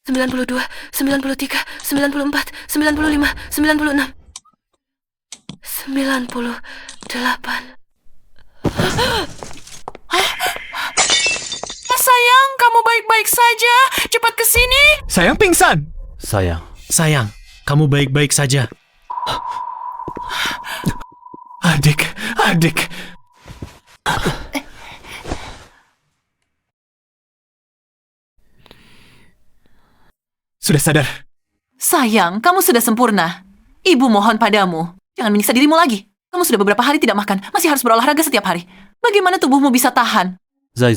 92, 93, 94, 95, 96, 98. Sayang, kamu baik-baik saja. Cepat ke sini. Sayang pingsan. Sayang, kamu baik-baik saja. Adik. Sudah sadar? Sayang, kamu sudah sempurna. Ibu mohon padamu, jangan menyiksa dirimu lagi. Kamu sudah beberapa hari tidak makan, masih harus berolahraga setiap hari. Bagaimana tubuhmu bisa tahan? Zai,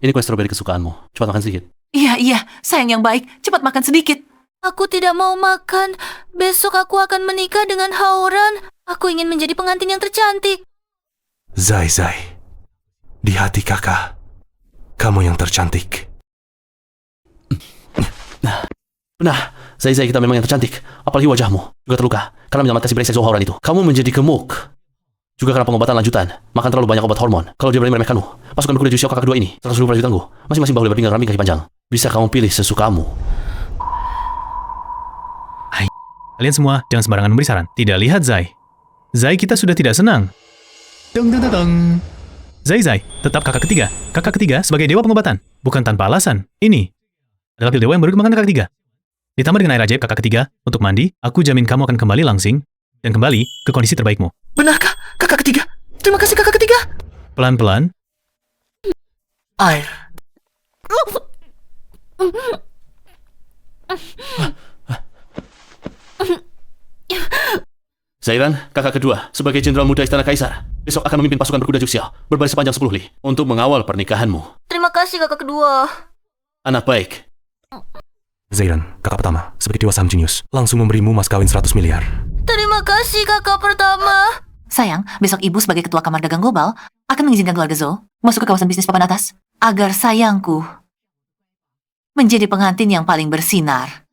ini kue stroberi kesukaanmu. Cepat makan sedikit. Iya, sayang yang baik. Cepat makan sedikit. Aku tidak mau makan. Besok aku akan menikah dengan Haoran. Aku ingin menjadi pengantin yang tercantik. Zai, di hati kakak, kamu yang tercantik. Nah, Zai, kita memang yang tercantik. Apalagi wajahmu juga terluka karena menyelamatkan si brengsek Zhou Haoran itu. Kamu menjadi gemuk juga karena pengobatan lanjutan. Makan terlalu banyak obat hormon. Kalau dia berani meremehkanmu, pasukan berkuda Jushiao kakak kedua ini 100 ribu prajurit tangguh. Masing-masing bahu lebar pinggang rambing kaki panjang. Bisa kamu pilih sesukamu. Hai, kalian semua jangan sembarangan memberi saran. Tidak lihat Zai. Zai kita sudah tidak senang. Deng. Zai, tetap kakak ketiga. Kakak ketiga sebagai dewa pengobatan. Bukan tanpa alasan. Ini adalah pil dewa yang baru dikembangkan kakak ketiga. Ditambah dengan air ajaib kakak ketiga, untuk mandi, aku jamin kamu akan kembali langsing dan kembali ke kondisi terbaikmu. Benarkah, kakak ketiga? Terima kasih, kakak ketiga. Pelan-pelan. Air. Zairan, kakak kedua, sebagai jenderal muda Istana Kaisar, besok akan memimpin pasukan berkuda Jushiao berbaris sepanjang 10 li untuk mengawal pernikahanmu. Terima kasih, kakak kedua. Anak baik. Zairan, kakak pertama, sebagai dewa saham jenius, langsung memberimu mas kawin 100 miliar. Terima kasih, kakak pertama. Sayang, besok ibu sebagai ketua kamar dagang global akan mengizinkan keluarga Zhou masuk ke kawasan bisnis papan atas agar sayangku menjadi pengantin yang paling bersinar.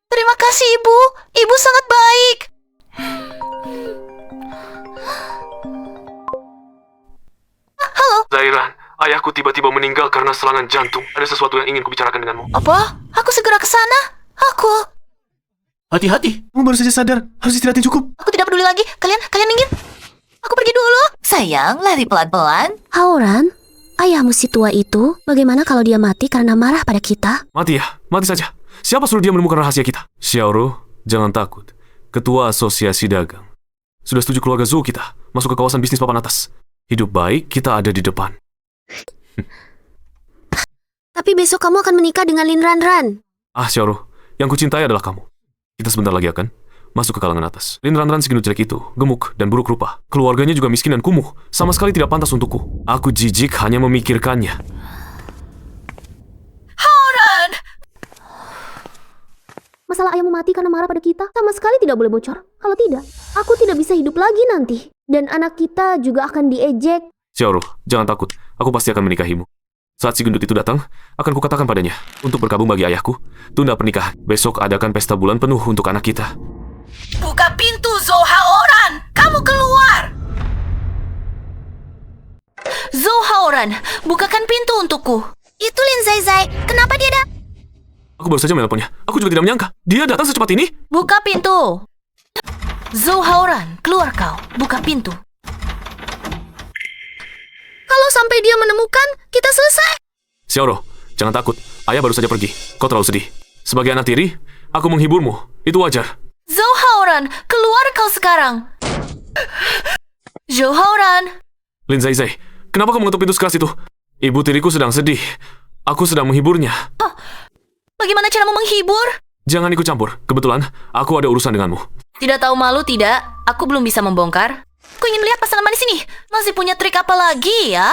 Terima kasih, Ibu. Ibu sangat baik. Halo. Zairan, ayahku tiba-tiba meninggal karena serangan jantung. Ada sesuatu yang ingin kubicarakan denganmu. Apa? Aku segera ke sana. Hati-hati. Kamu baru saja sadar, harus istirahat yang cukup. Aku tidak peduli lagi. Kalian minggir. Aku pergi dulu. Sayang, lari pelan-pelan. Haoran, ayahmu si tua itu, bagaimana kalau dia mati karena marah pada kita? Mati saja. Siapa suruh dia menemukan rahasia kita? Xiaoru, jangan takut. Ketua Asosiasi Dagang sudah setuju keluarga Zhou kita masuk ke kawasan bisnis papan atas. Hidup baik, kita ada di depan. Tapi besok kamu akan menikah dengan Lin Ranran. Xiaoru, yang kucintai adalah kamu. Kita sebentar lagi akan masuk ke kalangan atas. Lin Ranran si gendut jelek itu, gemuk dan buruk rupa. Keluarganya juga miskin dan kumuh. Sama sekali tidak pantas untukku. Aku jijik hanya memikirkannya. Haoran! Masalah ayahmu mati karena marah pada kita sama sekali tidak boleh bocor. Kalau tidak, aku tidak bisa hidup lagi nanti. Dan anak kita juga akan diejek. Xiaoru, jangan takut. Aku pasti akan menikahimu. Saat si gendut itu datang, akan kukatakan padanya, untuk berkabung bagi ayahku, tunda pernikahan. Besok adakan pesta bulan penuh untuk anak kita. Buka pintu, Zhou Haoran! Kamu keluar! Zhou Haoran, bukakan pintu untukku. Itu Lin Zai. Kenapa dia ada? Aku baru saja menelponnya. Aku juga tidak menyangka. Dia datang secepat ini. Buka pintu. Zhou Haoran, keluar kau. Buka pintu. Kalau sampai dia menemukan, kita selesai. Xiaoru, jangan takut. Ayah baru saja pergi. Kau terlalu sedih. Sebagai anak tiri, aku menghiburmu. Itu wajar. Zhou Haoran, keluar kau sekarang. Zhou Haoran. Lin Zai, kenapa kau mengetuk pintu sekeras itu? Ibu tiriku sedang sedih. Aku sedang menghiburnya. Bagaimana caramu menghibur? Jangan ikut campur. Kebetulan, aku ada urusan denganmu. Tidak tahu malu tidak? Aku belum bisa membongkar. Aku ingin melihat pasangan manis ini. Masih punya trik apa lagi ya?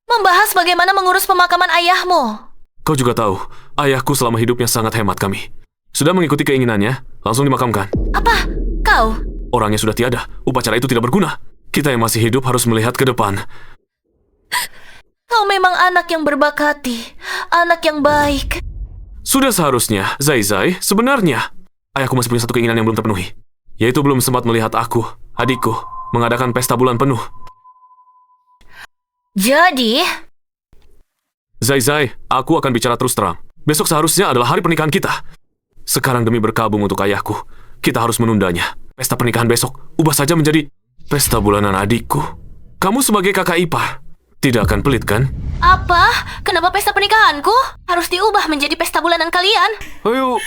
Membahas bagaimana mengurus pemakaman ayahmu. Kau juga tahu, ayahku selama hidupnya sangat hemat kami. Sudah mengikuti keinginannya, langsung dimakamkan. Apa? Kau? Orangnya sudah tiada. Upacara itu tidak berguna. Kita yang masih hidup harus melihat ke depan. Kau memang anak yang berbakati. Anak yang baik. Sudah seharusnya, Zai, sebenarnya ayahku masih punya satu keinginan yang belum terpenuhi, yaitu belum sempat melihat aku, adikku, mengadakan pesta bulan penuh. Jadi? Zai, aku akan bicara terus terang. Besok seharusnya adalah hari pernikahan kita. Sekarang demi berkabung untuk ayahku, kita harus menundanya. Pesta pernikahan besok, ubah saja menjadi pesta bulanan adikku. Kamu sebagai kakak ipar, tidak akan pelit kan? Apa? Kenapa pesta pernikahanku harus diubah menjadi pesta bulanan kalian? Ayo.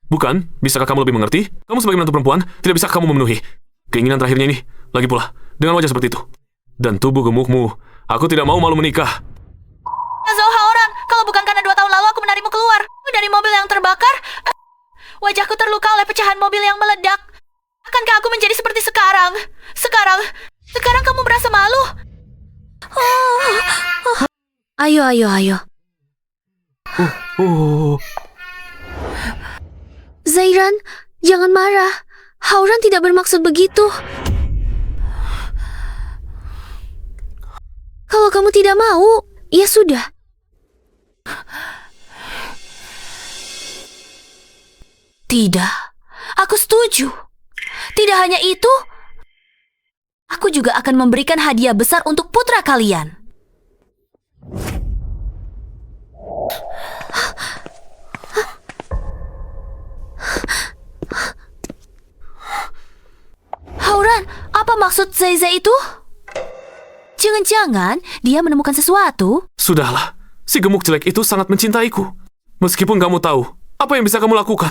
Bukan, bisakah kamu lebih mengerti? Kamu sebagai menantu perempuan, tidak bisa kamu memenuhi keinginan terakhirnya ini. Lagi pula, dengan wajah seperti itu. Dan tubuh gemukmu, aku tidak mau malu menikah. Zhou Haoran, kalau bukan karena 2 tahun lalu aku menarikmu keluar dari mobil yang terbakar, wajahku terluka oleh pecahan mobil yang meledak. Akankah aku menjadi seperti sekarang? Sekarang kamu merasa malu? Ayo. Zairan, jangan marah. Haoran tidak bermaksud begitu. Kalau kamu tidak mau, ya sudah. Tidak, aku setuju. Tidak hanya itu, aku juga akan memberikan hadiah besar untuk putra kalian. Haoran, apa maksud Zai itu? Jangan-jangan dia menemukan sesuatu? Sudahlah, si gemuk jelek itu sangat mencintaiku. Meskipun kamu tahu, apa yang bisa kamu lakukan?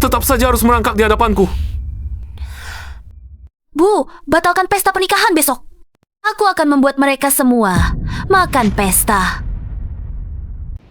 Tetap saja harus merangkak di hadapanku. Bu, batalkan pesta pernikahan besok. Aku akan membuat mereka semua makan pesta.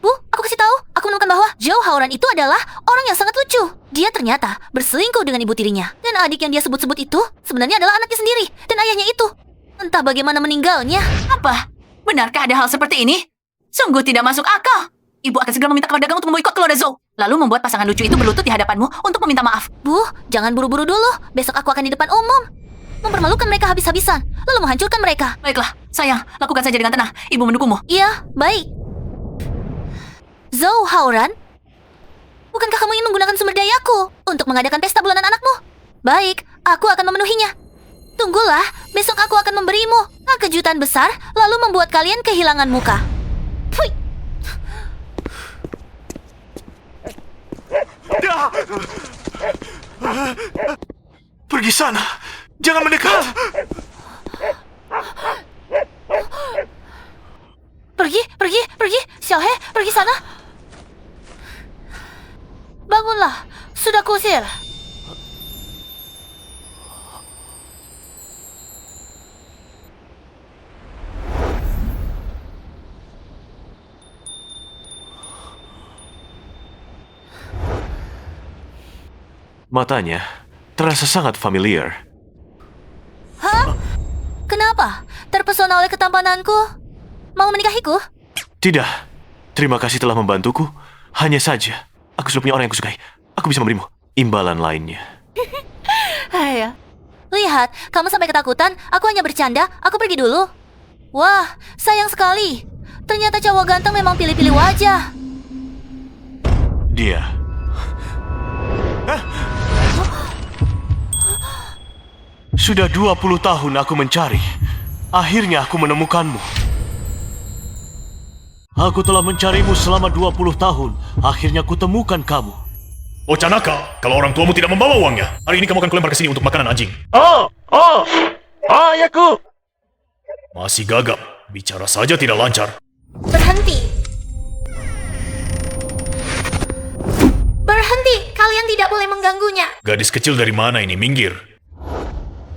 Bu, aku kasih tahu. Aku menemukan bahwa Zhou Haoran itu adalah orang yang sangat lucu. Dia ternyata berselingkuh dengan ibu tirinya. Dan adik yang dia sebut-sebut itu sebenarnya adalah anaknya sendiri. Dan ayahnya itu entah bagaimana meninggalnya. Apa? Benarkah ada hal seperti ini? Sungguh tidak masuk akal. Ibu akan segera meminta keluarga untuk memboikot keluarga Zhou. Lalu membuat pasangan lucu itu berlutut di hadapanmu untuk meminta maaf. Bu, jangan buru-buru dulu. Besok aku akan di depan umum. Mempermalukan mereka habis-habisan, lalu menghancurkan mereka. Baiklah, sayang, lakukan saja dengan tenang. Ibu mendukungmu. Iya, baik. Zhou Haoran, bukankah kamu ingin menggunakan sumber dayaku untuk mengadakan pesta bulanan anakmu? Baik, aku akan memenuhinya. Tunggulah, besok aku akan memberimu kejutan besar, lalu membuat kalian kehilangan muka. Phui. Pergi sana. Jangan mendekat. Pergi. Xiaohe, pergi sana. Bangunlah, sudah kusir. Matanya terasa sangat familiar. Hah? Kenapa? Terpesona oleh ketampananku? Mau menikahiku? Tidak. Terima kasih telah membantuku. Hanya saja, aku sudah punya orang yang kusukai. Aku bisa memberimu imbalan lainnya. Haya. Lihat, kamu sampai ketakutan. Aku hanya bercanda. Aku pergi dulu. Wah, sayang sekali. Ternyata cowok ganteng memang pilih-pilih wajah. Dia. Sudah 20 tahun aku mencari. Akhirnya aku menemukanmu. Aku telah mencarimu selama 20 tahun. Akhirnya kutemukan kamu. Bocah nakal, kalau orang tuamu tidak membawa uangnya, hari ini kamu akan kulempar ke sini untuk makanan anjing. Ayahku! Masih gagap, bicara saja tidak lancar. Berhenti, kalian tidak boleh mengganggunya. Gadis kecil dari mana ini, minggir.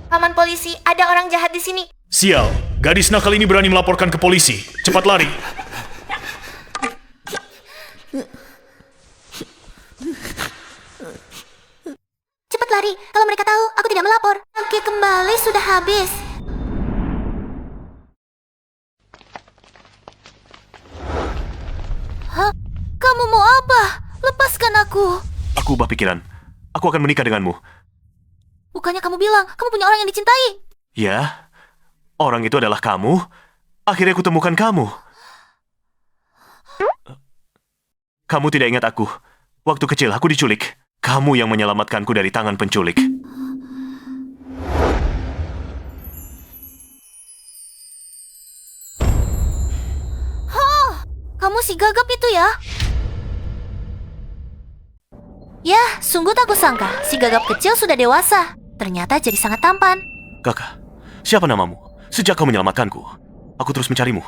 Paman polisi, ada orang jahat di sini. Sial, gadis nakal ini berani melaporkan ke polisi. Cepat lari. Cepat lari, kalau mereka tahu aku tidak melapor. Oke, kembali sudah habis. Hah? Kamu mau apa? Lepaskan aku. Aku ubah pikiran. Aku akan menikah denganmu. Bukannya kamu bilang kamu punya orang yang dicintai? Ya, orang itu adalah kamu. Akhirnya aku temukan kamu. Kamu tidak ingat aku. Waktu kecil aku diculik. Kamu yang menyelamatkanku dari tangan penculik. Kamu si gagap itu ya? Ya, sungguh tak kusangka si gagap kecil sudah dewasa. Ternyata jadi sangat tampan. Kakak, siapa namamu? Sejak kau menyelamatkanku, aku terus mencarimu.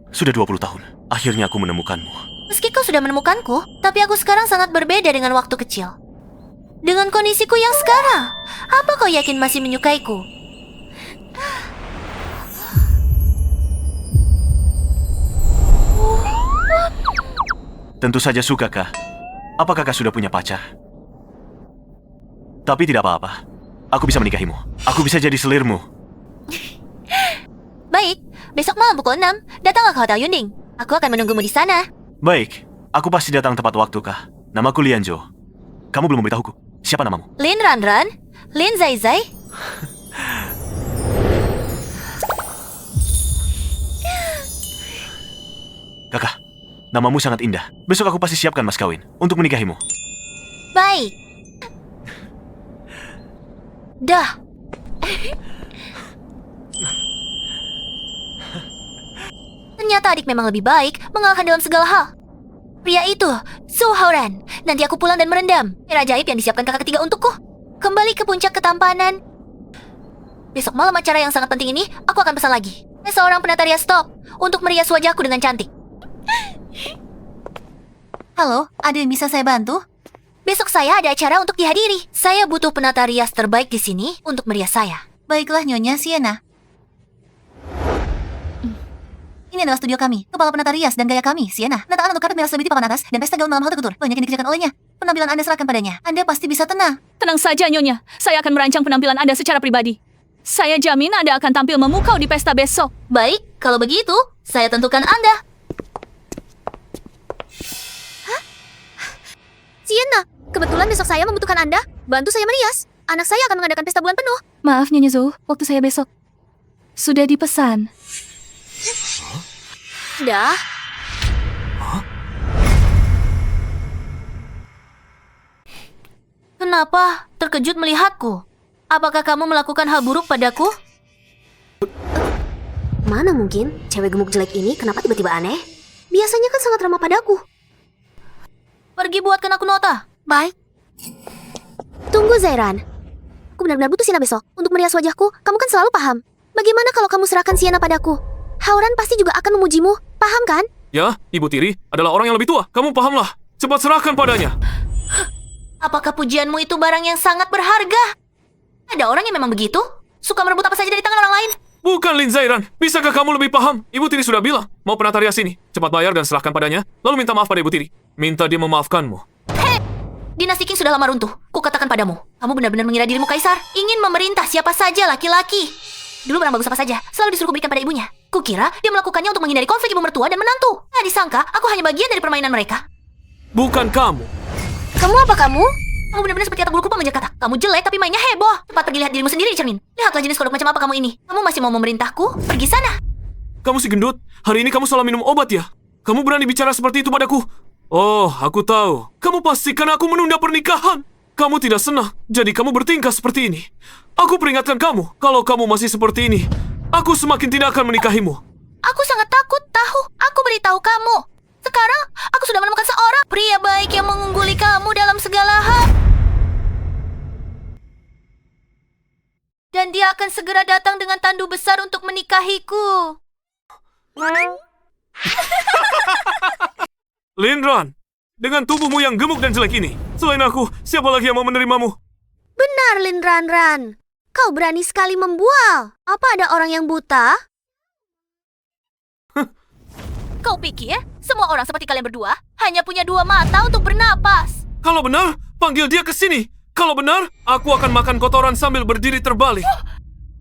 Sudah 20 tahun, akhirnya aku menemukanmu. Meski kau sudah menemukanku, tapi aku sekarang sangat berbeda dengan waktu kecil. Dengan kondisiku yang sekarang, apa kau yakin masih menyukaiku? Tentu saja suka, Kak. Apa kakak sudah punya pacar? Tapi tidak apa-apa. Aku bisa menikahimu. Aku bisa jadi selirmu. Baik, besok malam pukul 6, datanglah ke Hotel Yunding. Aku akan menunggumu di sana. Baik, aku pasti datang tepat waktu, Kak. Namaku Lian Jo. Kamu belum memberitahuku. Siapa namamu? Lin Ranran, Lin Zai Zai. Kakak, namamu sangat indah. Besok aku pasti siapkan mas kawin untuk menikahimu. Baik. Dah. Ternyata adik memang lebih baik mengalahkan dalam segala hal. Pria itu, Zhou Haoran. Nanti aku pulang dan merendam air ajaib yang disiapkan kakak ketiga untukku. Kembali ke puncak ketampanan. Besok malam acara yang sangat penting ini, aku akan pesan lagi. Seorang penata rias top untuk merias wajahku dengan cantik. Halo, ada yang bisa saya bantu? Besok saya ada acara untuk dihadiri. Saya butuh penata rias terbaik di sini untuk merias saya. Baiklah, Nyonya Sienna. Ini adalah studio kami, kepala penata rias dan gaya kami, Sienna. Penataan untuk karpet merah selebriti papan atas dan pesta gaun malam haute couture. Banyak yang dikerjakan olehnya. Penampilan Anda serahkan padanya. Anda pasti bisa tenang. Tenang saja, Nyonya. Saya akan merancang penampilan Anda secara pribadi. Saya jamin Anda akan tampil memukau di pesta besok. Baik, kalau begitu, saya tentukan Anda. Sienna, kebetulan besok saya membutuhkan Anda. Bantu saya merias. Anak saya akan mengadakan pesta bulan penuh. Maaf, Nyonya Zhou, waktu saya besok. Sudah dipesan. Dah. Kenapa terkejut melihatku? Apakah kamu melakukan hal buruk padaku? Mana mungkin cewek gemuk jelek ini kenapa tiba-tiba aneh? Biasanya kan sangat ramah padaku. Pergi buatkan aku nota. Baik. Tunggu, Zairan. Aku benar-benar butuh Sienna besok. Untuk merias wajahku, kamu kan selalu paham. Bagaimana kalau kamu serahkan Sienna padaku? Haoran pasti juga akan memujimu. Paham kan? Ya, Ibu Tiri adalah orang yang lebih tua. Kamu pahamlah. Cepat serahkan padanya. Apakah pujianmu itu barang yang sangat berharga? Ada orang yang memang begitu? Suka merebut apa saja dari tangan orang lain? Bukan, Lin Zairan. Bisakah kamu lebih paham? Ibu Tiri sudah bilang, mau penata rias ini. Cepat bayar dan serahkan padanya, lalu minta maaf pada Ibu Tiri. Minta dia memaafkanmu. Dinasti Qing sudah lama runtuh. Kukatakan padamu, kamu benar-benar mengira dirimu kaisar, ingin memerintah siapa saja laki-laki. Dulu barang bagus apa saja, selalu disuruh berikan pada ibunya. Kukira dia melakukannya untuk menghindari konflik ibu mertua dan menantu. Nah, disangka aku hanya bagian dari permainan mereka. Bukan kamu. Kamu apa kamu? Kamu benar-benar seperti kata bulu kupang menjadi kata. Kamu jelek tapi mainnya heboh. Cepat pergi lihat dirimu sendiri di cermin. Lihatlah jenis kodok macam apa kamu ini. Kamu masih mau memerintahku? Pergi sana. Kamu si gendut. Hari ini kamu salah minum obat ya? Kamu berani bicara seperti itu padaku? Oh, aku tahu. Kamu pastikan aku menunda pernikahan. Kamu tidak senang, jadi kamu bertingkah seperti ini. Aku peringatkan kamu, kalau kamu masih seperti ini, aku semakin tidak akan menikahimu. Aku sangat takut tahu. Aku beritahu kamu. Sekarang, aku sudah menemukan seorang pria baik yang mengungguli kamu dalam segala hal. Dan dia akan segera datang dengan tandu besar untuk menikahiku. Linran, dengan tubuhmu yang gemuk dan jelek ini, selain aku, siapa lagi yang mau menerimamu? Benar, Lin Ranran. Kau berani sekali membual. Apa ada orang yang buta? Kau pikir semua orang seperti kalian berdua hanya punya dua mata untuk bernapas? Kalau benar, panggil dia ke sini. Kalau benar, aku akan makan kotoran sambil berdiri terbalik.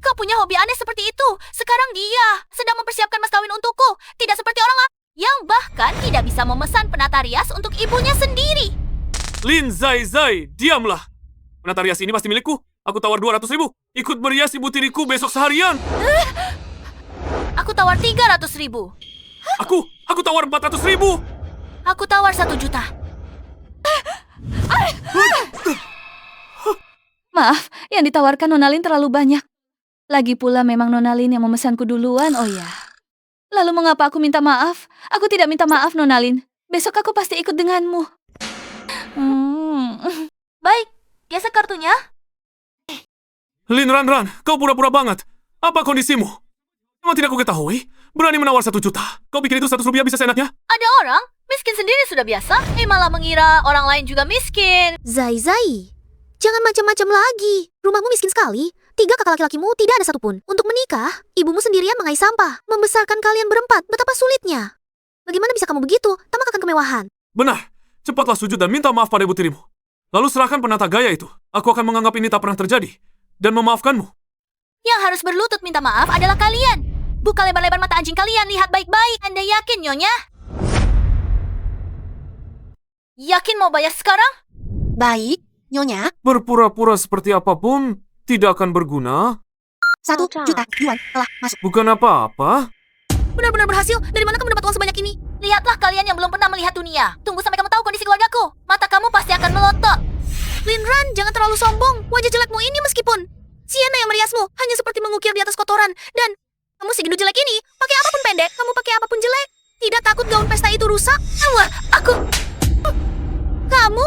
Kau punya hobi aneh seperti itu. Sekarang dia sedang mempersiapkan mas kawin untukku. Tidak seperti orang lain yang bahkan tidak bisa memesan penata rias untuk ibunya sendiri. Lin Zai Zai, diamlah. Penata rias ini pasti milikku. Aku tawar 200.000. Ikut merias ibu tiriku besok seharian. Aku tawar 300.000. Aku tawar 400.000. Aku tawar 1 juta. Maaf, yang ditawarkan Nona Lin terlalu banyak. Lagi pula memang Nona Lin yang memesanku duluan, oh ya. Lalu mengapa aku minta maaf? Aku tidak minta maaf, Nona Lin. Besok aku pasti ikut denganmu. Baik, geser kartunya. Lin Ranran, kau pura-pura banget. Apa kondisimu? Memang tidak kuketahui. Berani menawar 1 juta. Kau pikir itu 100 rupiah bisa seenaknya? Ada orang, miskin sendiri sudah biasa. Malah mengira orang lain juga miskin. Zai, jangan macam-macam lagi. Rumahmu miskin sekali. 3 kakak laki-lakimu tidak ada satupun. Untuk menikah, ibumu sendirian mengais sampah. Membesarkan kalian berempat, betapa sulitnya. Bagaimana bisa kamu begitu? Tamak akan kemewahan. Benar. Cepatlah sujud dan minta maaf pada ibu tirimu. Lalu serahkan penata gaya itu. Aku akan menganggap ini tak pernah terjadi. Dan memaafkanmu. Yang harus berlutut minta maaf adalah kalian. Buka lebar-lebar mata anjing kalian, lihat baik-baik. Anda yakin, Nyonya? Yakin mau bayar sekarang? Baik, Nyonya. Berpura-pura seperti apapun tidak akan berguna. 1 juta yuan telah masuk. Bukan apa-apa. Benar-benar berhasil. Dari mana kamu dapat uang sebanyak ini? Lihatlah kalian yang belum pernah melihat dunia. Tunggu sampai kamu tahu kondisi keluargaku. Mata kamu pasti akan melotot. Linran, jangan terlalu sombong. Wajah jelekmu ini meskipun Sienna yang meriasmu hanya seperti mengukir di atas kotoran. Dan kamu si gendut jelek ini, pakai apapun pendek, kamu pakai apapun jelek. Tidak takut gaun pesta itu rusak? Wah, Kamu?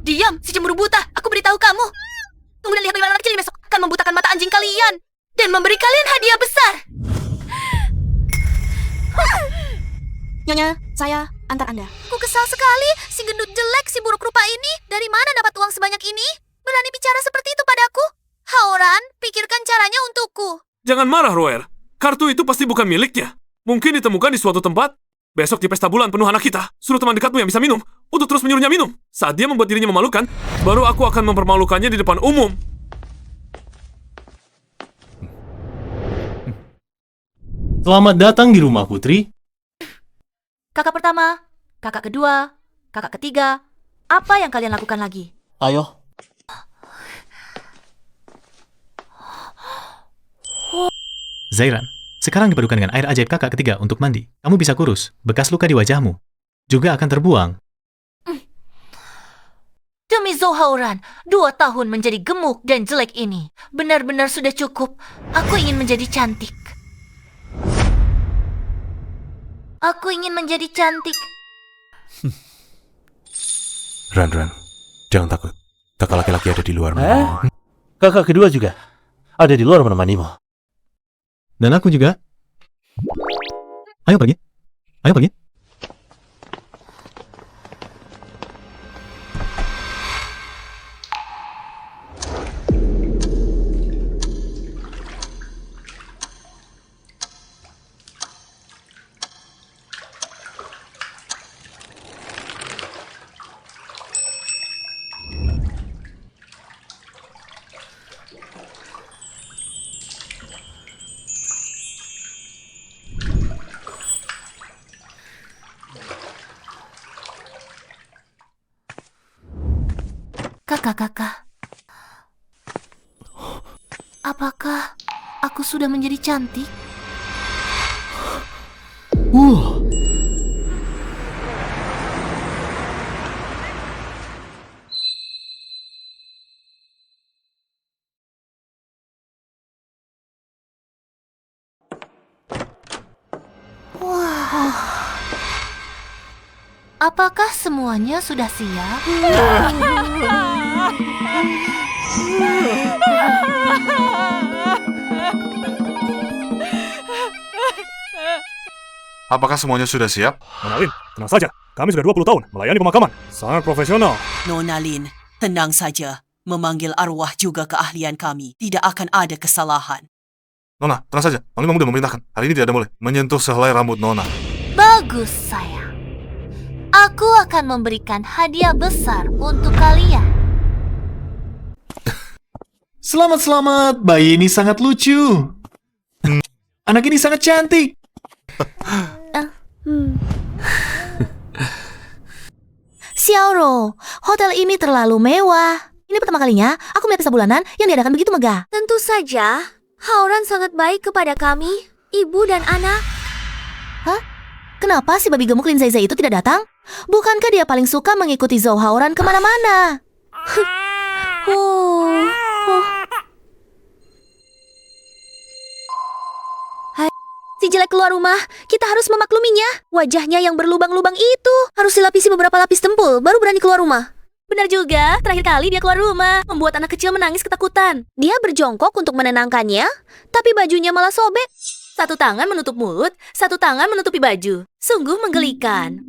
Diam, si cemburu buta. Aku beritahu kamu. Tunggu dan lihat bagaimana anak kecil ini besok akan membutakan mata anjing kalian. Dan memberi kalian hadiah besar. Nyonya, saya antar Anda. Aku kesal sekali, si gendut jelek, si buruk rupa ini. Dari mana dapat uang sebanyak ini? Berani bicara seperti itu padaku? Haoran, pikirkan caranya untukku. Jangan marah, Roer. Kartu itu pasti bukan miliknya. Mungkin ditemukan di suatu tempat. Besok di pesta bulan penuh anak kita, suruh teman dekatmu yang bisa minum untuk terus menyuruhnya minum. Saat dia membuat dirinya memalukan, baru aku akan mempermalukannya di depan umum. Selamat datang di rumah Putri. Kakak pertama, kakak kedua, kakak ketiga. Apa yang kalian lakukan lagi? Ayo. Zairan, sekarang dipadukan dengan air ajaib kakak ketiga untuk mandi. Kamu bisa kurus, bekas luka di wajahmu juga akan terbuang. Demi Zohauran, 2 tahun menjadi gemuk dan jelek ini. Benar-benar sudah cukup. Aku ingin menjadi cantik. Aku ingin menjadi cantik. Ran, jangan takut. Kakak laki-laki ada di luar menemani. Kakak kedua juga ada di luar menemanimu. Dan aku juga. Ayo pergi. Ayo pergi. Kakak-kakak, apakah aku sudah menjadi cantik? Apakah semuanya sudah siap? Apakah semuanya sudah siap? Nona Lin, tenang saja. Kami sudah 20 tahun melayani pemakaman. Sangat profesional. Nona Lin, tenang saja. Memanggil arwah juga keahlian kami. Tidak akan ada kesalahan. Nona, tenang saja. Panglima muda memerintahkan. Hari ini tidak ada boleh menyentuh sehelai rambut Nona. Bagus, sayang. Aku akan memberikan hadiah besar untuk kalian. Selamat, bayi ini sangat lucu. Anak ini sangat cantik. Xiaoro, hotel ini terlalu mewah. Ini pertama kalinya aku melihat pesta bulanan yang diadakan begitu megah. Tentu saja, Haoran sangat baik kepada kami, ibu dan anak. Hah? Kenapa si babi gemuk Lin Zai itu tidak datang? Bukankah dia paling suka mengikuti Zhou Haoran kemana-mana? Hai, si jelek keluar rumah. Kita harus memakluminya. Wajahnya yang berlubang-lubang itu harus dilapisi beberapa lapis tempul baru berani keluar rumah. Benar juga, terakhir kali dia keluar rumah, membuat anak kecil menangis ketakutan. Dia berjongkok untuk menenangkannya, tapi bajunya malah sobek. Satu tangan menutup mulut, satu tangan menutupi baju. Sungguh menggelikan.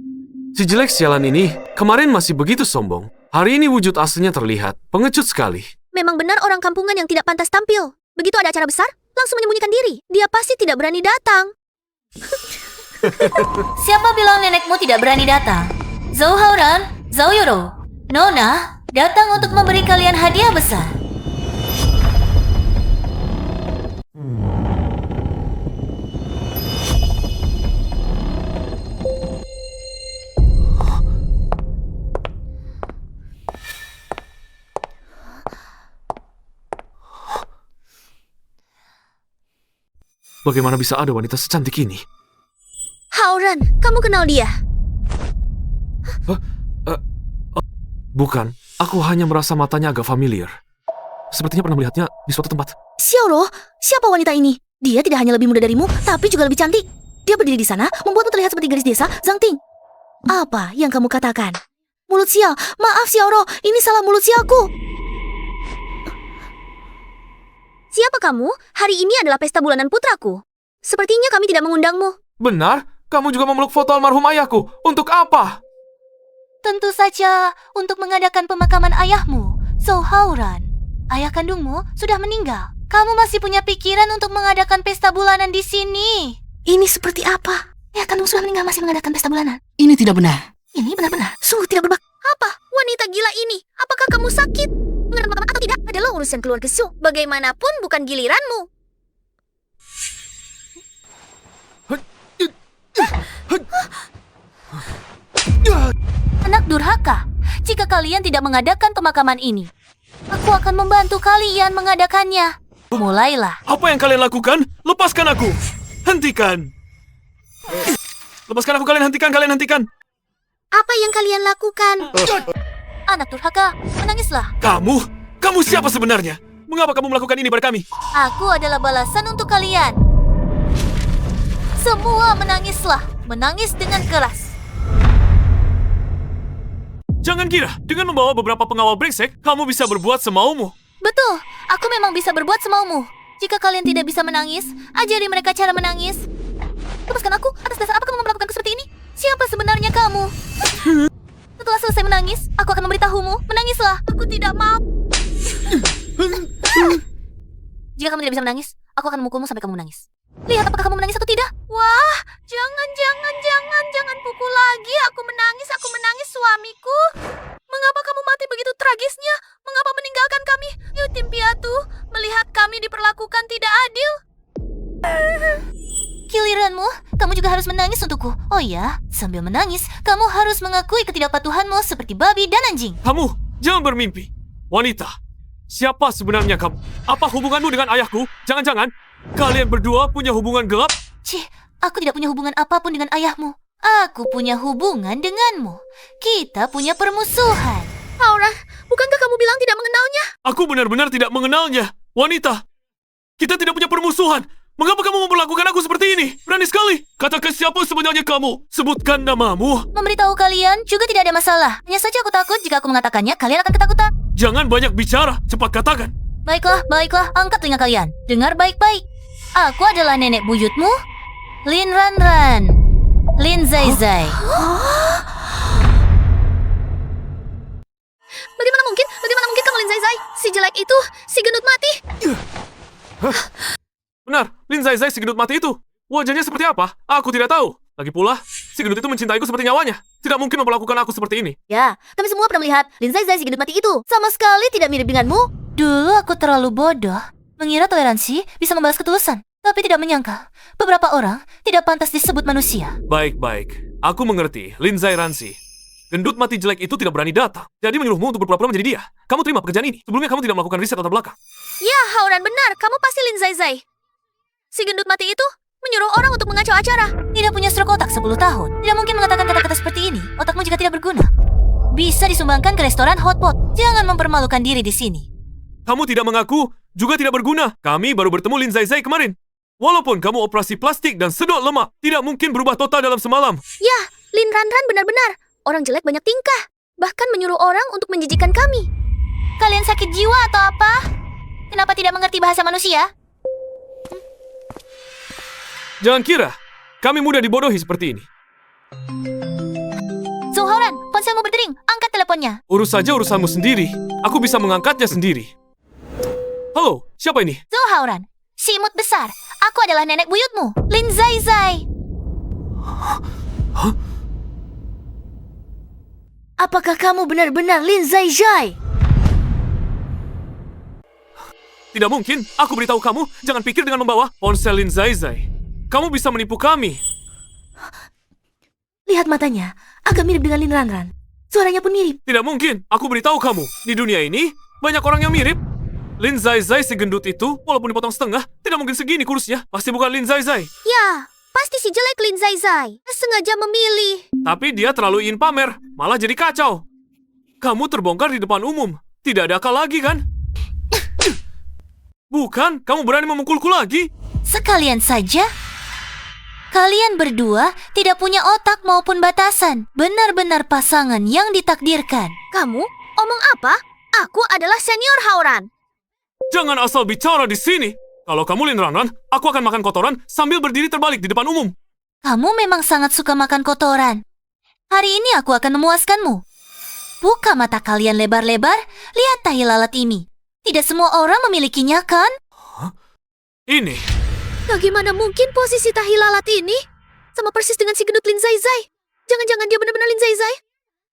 Si jelek sialan ini kemarin masih begitu sombong. Hari ini wujud aslinya terlihat. Pengecut sekali. Memang benar orang kampungan yang tidak pantas tampil. Begitu ada acara besar, langsung menyembunyikan diri. Dia pasti tidak berani datang. Siapa bilang nenekmu tidak berani datang? Zhou Haoran, Zhou Yoro, Nona datang untuk memberi kalian hadiah besar. Bagaimana bisa ada wanita secantik ini? Haoran, kamu kenal dia? Bukan, aku hanya merasa matanya agak familiar. Sepertinya pernah melihatnya di suatu tempat. Xiaoro, siapa wanita ini? Dia tidak hanya lebih muda darimu, tapi juga lebih cantik. Dia berdiri di sana, membuatmu terlihat seperti gadis desa, Zhang Ting. Apa yang kamu katakan? Mulut sial, maaf Xiaoro, ini salah mulut sialku. Siapa kamu? Hari ini adalah pesta bulanan putraku. Sepertinya kami tidak mengundangmu. Benar? Kamu juga memeluk foto almarhum ayahku. Untuk apa? Tentu saja untuk mengadakan pemakaman ayahmu, Zhou Haoran. Ayah kandungmu sudah meninggal. Kamu masih punya pikiran untuk mengadakan pesta bulanan di sini. Ini seperti apa? Ayah kandung sudah meninggal masih mengadakan pesta bulanan. Ini tidak benar. Ini benar-benar Sungguh tidak berbak. Apa? Wanita gila ini? Apakah kamu sakit? Mengadakan pemakaman atau tidak adalah urusan keluarga Su. Bagaimanapun bukan giliranmu. Anak durhaka, jika kalian tidak mengadakan pemakaman ini, aku akan membantu kalian mengadakannya. Mulailah. Apa yang kalian lakukan? Lepaskan aku! Hentikan! Lepaskan aku, kalian hentikan! Apa yang kalian lakukan? Anak durhaka, menangislah. Kamu siapa sebenarnya? Mengapa kamu melakukan ini pada kami? Aku adalah balasan untuk kalian. Semua menangislah, menangis dengan keras. Jangan kira, dengan membawa beberapa pengawal brengsek, kamu bisa berbuat semaumu. Betul, aku memang bisa berbuat semaumu. Jika kalian tidak bisa menangis, ajari mereka cara menangis. Lepaskan aku, atas dasar apa kamu memperlakukanku seperti ini? Siapa sebenarnya kamu? Setelah selesai menangis, aku akan memberitahumu. Menangislah, aku tidak mau. Jika kamu tidak bisa menangis, aku akan memukulmu sampai kamu menangis. Lihat apakah kamu menangis atau tidak? Wah, jangan pukul lagi. Aku menangis suamiku. Mengapa kamu mati begitu tragisnya? Mengapa meninggalkan kami? Yutim piatu, melihat kami diperlakukan tidak adil. Giliranmu, kamu juga harus menangis untukku. Oh ya, sambil menangis, kamu harus mengakui ketidakpatuhanmu seperti babi dan anjing. Kamu, jangan bermimpi. Wanita, siapa sebenarnya kamu? Apa hubunganmu dengan ayahku? Jangan-jangan kalian berdua punya hubungan gelap? Cih, aku tidak punya hubungan apapun dengan ayahmu. Aku punya hubungan denganmu. Kita punya permusuhan. Aura, bukankah kamu bilang tidak mengenalnya? Aku benar-benar tidak mengenalnya. Wanita, kita tidak punya permusuhan. Mengapa kamu memperlakukan aku seperti ini? Berani sekali. Katakan siapa sebenarnya kamu. Sebutkan namamu. Memberitahu kalian juga tidak ada masalah. Hanya saja aku takut jika aku mengatakannya, kalian akan ketakutan. Jangan banyak bicara. Cepat katakan. Baiklah. Angkat telinga kalian. Dengar baik-baik. Aku adalah nenek buyutmu, Lin Ranran. Lin Zaizai. Bagaimana mungkin kamu Lin Zaizai? Si jelek itu, si gendut mati. Benar, Lin Zaizai si gendut mati itu. Wajahnya seperti apa? Aku tidak tahu. Lagi pula, si gendut itu mencintaiku seperti nyawanya. Tidak mungkin memperlakukan aku seperti ini. Ya, kami semua pernah melihat Lin Zaizai si gendut mati itu. Sama sekali tidak mirip denganmu. Dulu aku terlalu bodoh, mengira toleransi bisa membalas ketulusan. Tapi tidak menyangka, beberapa orang tidak pantas disebut manusia. Baik. Aku mengerti, Lin Zairansi. Gendut mati jelek itu tidak berani datang. Jadi menyuruhmu untuk berpura-pura menjadi dia. Kamu terima pekerjaan ini. Sebelumnya kamu tidak melakukan riset latar belakang. Ya, Haoran benar. Kamu pasti Lin Zaizai. Si gendut mati itu menyuruh orang untuk mengacau acara. Tidak punya stroke otak 10 tahun. Tidak mungkin mengatakan kata-kata seperti ini. Otakmu jika tidak berguna. Bisa disumbangkan ke restoran hotpot. Jangan mempermalukan diri di sini. Kamu tidak mengaku, juga tidak berguna. Kami baru bertemu Lin Zaizai kemarin. Walaupun kamu operasi plastik dan sedot lemak, tidak mungkin berubah total dalam semalam. Ya, Lin Ranran benar-benar. Orang jelek banyak tingkah. bahkan menyuruh orang untuk menjijikan kami. Kalian sakit jiwa atau apa? Kenapa tidak mengerti bahasa manusia? Jangan kira kami mudah dibodohi seperti ini. Zhou Haoran, ponselmu berdering. Angkat teleponnya. Urus saja urusanmu sendiri. Aku bisa mengangkatnya sendiri. Halo, siapa ini? Zhou Haoran, si imut besar. Aku adalah nenek buyutmu, Lin Zaizai. Hah? Apakah kamu benar-benar Lin Zaizai? Tidak mungkin. Aku beritahu kamu, jangan pikir dengan membawa ponsel Lin Zaizai. Kamu bisa menipu kami. Lihat matanya, agak mirip dengan Lin Ranran. Suaranya pun mirip. Tidak mungkin. Aku beritahu kamu, di dunia ini banyak orang yang mirip. Lin Zaizai si gendut itu, walaupun dipotong setengah, tidak mungkin segini kurusnya. Pasti bukan Lin Zaizai. Ya, pasti si jelek Lin Zaizai. Sengaja memilih. Tapi dia terlalu ingin pamer, malah jadi kacau. Kamu terbongkar di depan umum. Tidak ada akal lagi, kan? Bukan, kamu berani memukulku lagi? Sekalian saja. Kalian berdua tidak punya otak maupun batasan. Benar-benar pasangan yang ditakdirkan. Kamu omong apa? Aku adalah senior Haoran. Jangan asal bicara di sini. Kalau kamu Lin Ranran, aku akan makan kotoran sambil berdiri terbalik di depan umum. Kamu memang sangat suka makan kotoran. Hari ini aku akan memuaskanmu. Buka mata kalian lebar-lebar, lihat tahi lalat ini. Tidak semua orang memilikinya, kan? Hah? Ini. Bagaimana mungkin posisi tahi lalat ini sama persis dengan si gendut Lin Zaizai? Jangan-jangan dia benar-benar Lin Zaizai?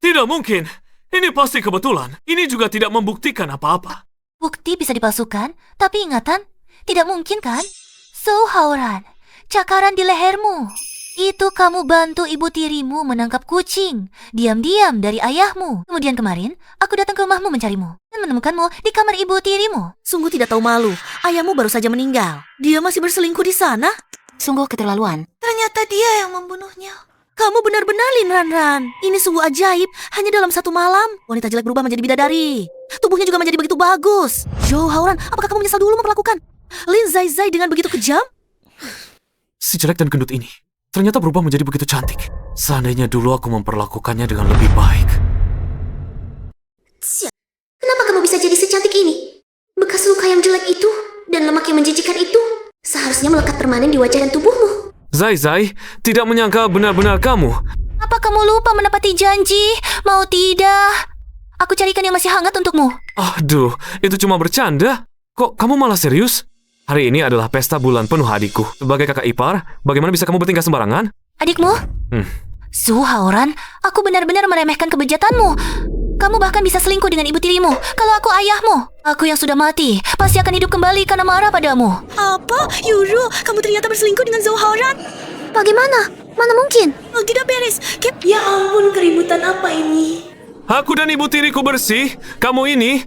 Tidak mungkin. Ini pasti kebetulan. Ini juga tidak membuktikan apa-apa. Bukti bisa dipalsukan, tapi ingatan tidak mungkin, kan? Zhou Haoran, cakaran di lehermu. Itu kamu bantu ibu tirimu menangkap kucing. Diam-diam dari ayahmu. Kemudian kemarin, aku datang ke rumahmu mencarimu. Dan menemukanmu di kamar ibu tirimu. Sungguh tidak tahu malu. Ayahmu baru saja meninggal. Dia masih berselingkuh di sana. Sungguh keterlaluan. Ternyata dia yang membunuhnya. Kamu benar-benar Lin Ranran. Ini sungguh ajaib. Hanya dalam satu malam, wanita jelek berubah menjadi bidadari. Tubuhnya juga menjadi begitu bagus. Zhou Haoran, apakah kamu menyesal dulu memperlakukan Lin Zaizai dengan begitu kejam? Si jelek dan gendut ini ternyata berubah menjadi begitu cantik. Seandainya dulu aku memperlakukannya dengan lebih baik. Kenapa kamu bisa jadi secantik ini? Bekas luka yang jelek itu dan lemak yang menjijikan itu seharusnya melekat permanen di wajah dan tubuhmu. Zaizai tidak menyangka benar-benar kamu. Apa kamu lupa menepati janji? Mau tidak? Aku carikan yang masih hangat untukmu. Aduh, itu cuma bercanda. Kok kamu malah serius? Hari ini adalah pesta bulan penuh adikku. Sebagai kakak ipar, bagaimana bisa kamu bertingkah sembarangan? Adikmu? Zhou Haoran, aku benar-benar meremehkan kebejatanmu. Kamu bahkan bisa selingkuh dengan ibu tirimu. Kalau aku ayahmu, aku yang sudah mati pasti akan hidup kembali karena marah padamu. Apa? Yuru, kamu ternyata berselingkuh dengan Zhou Haoran? Bagaimana? Mana mungkin? Oh, tidak beres. Ya ampun, keributan apa ini? Aku dan ibu tiriku bersih. Kamu ini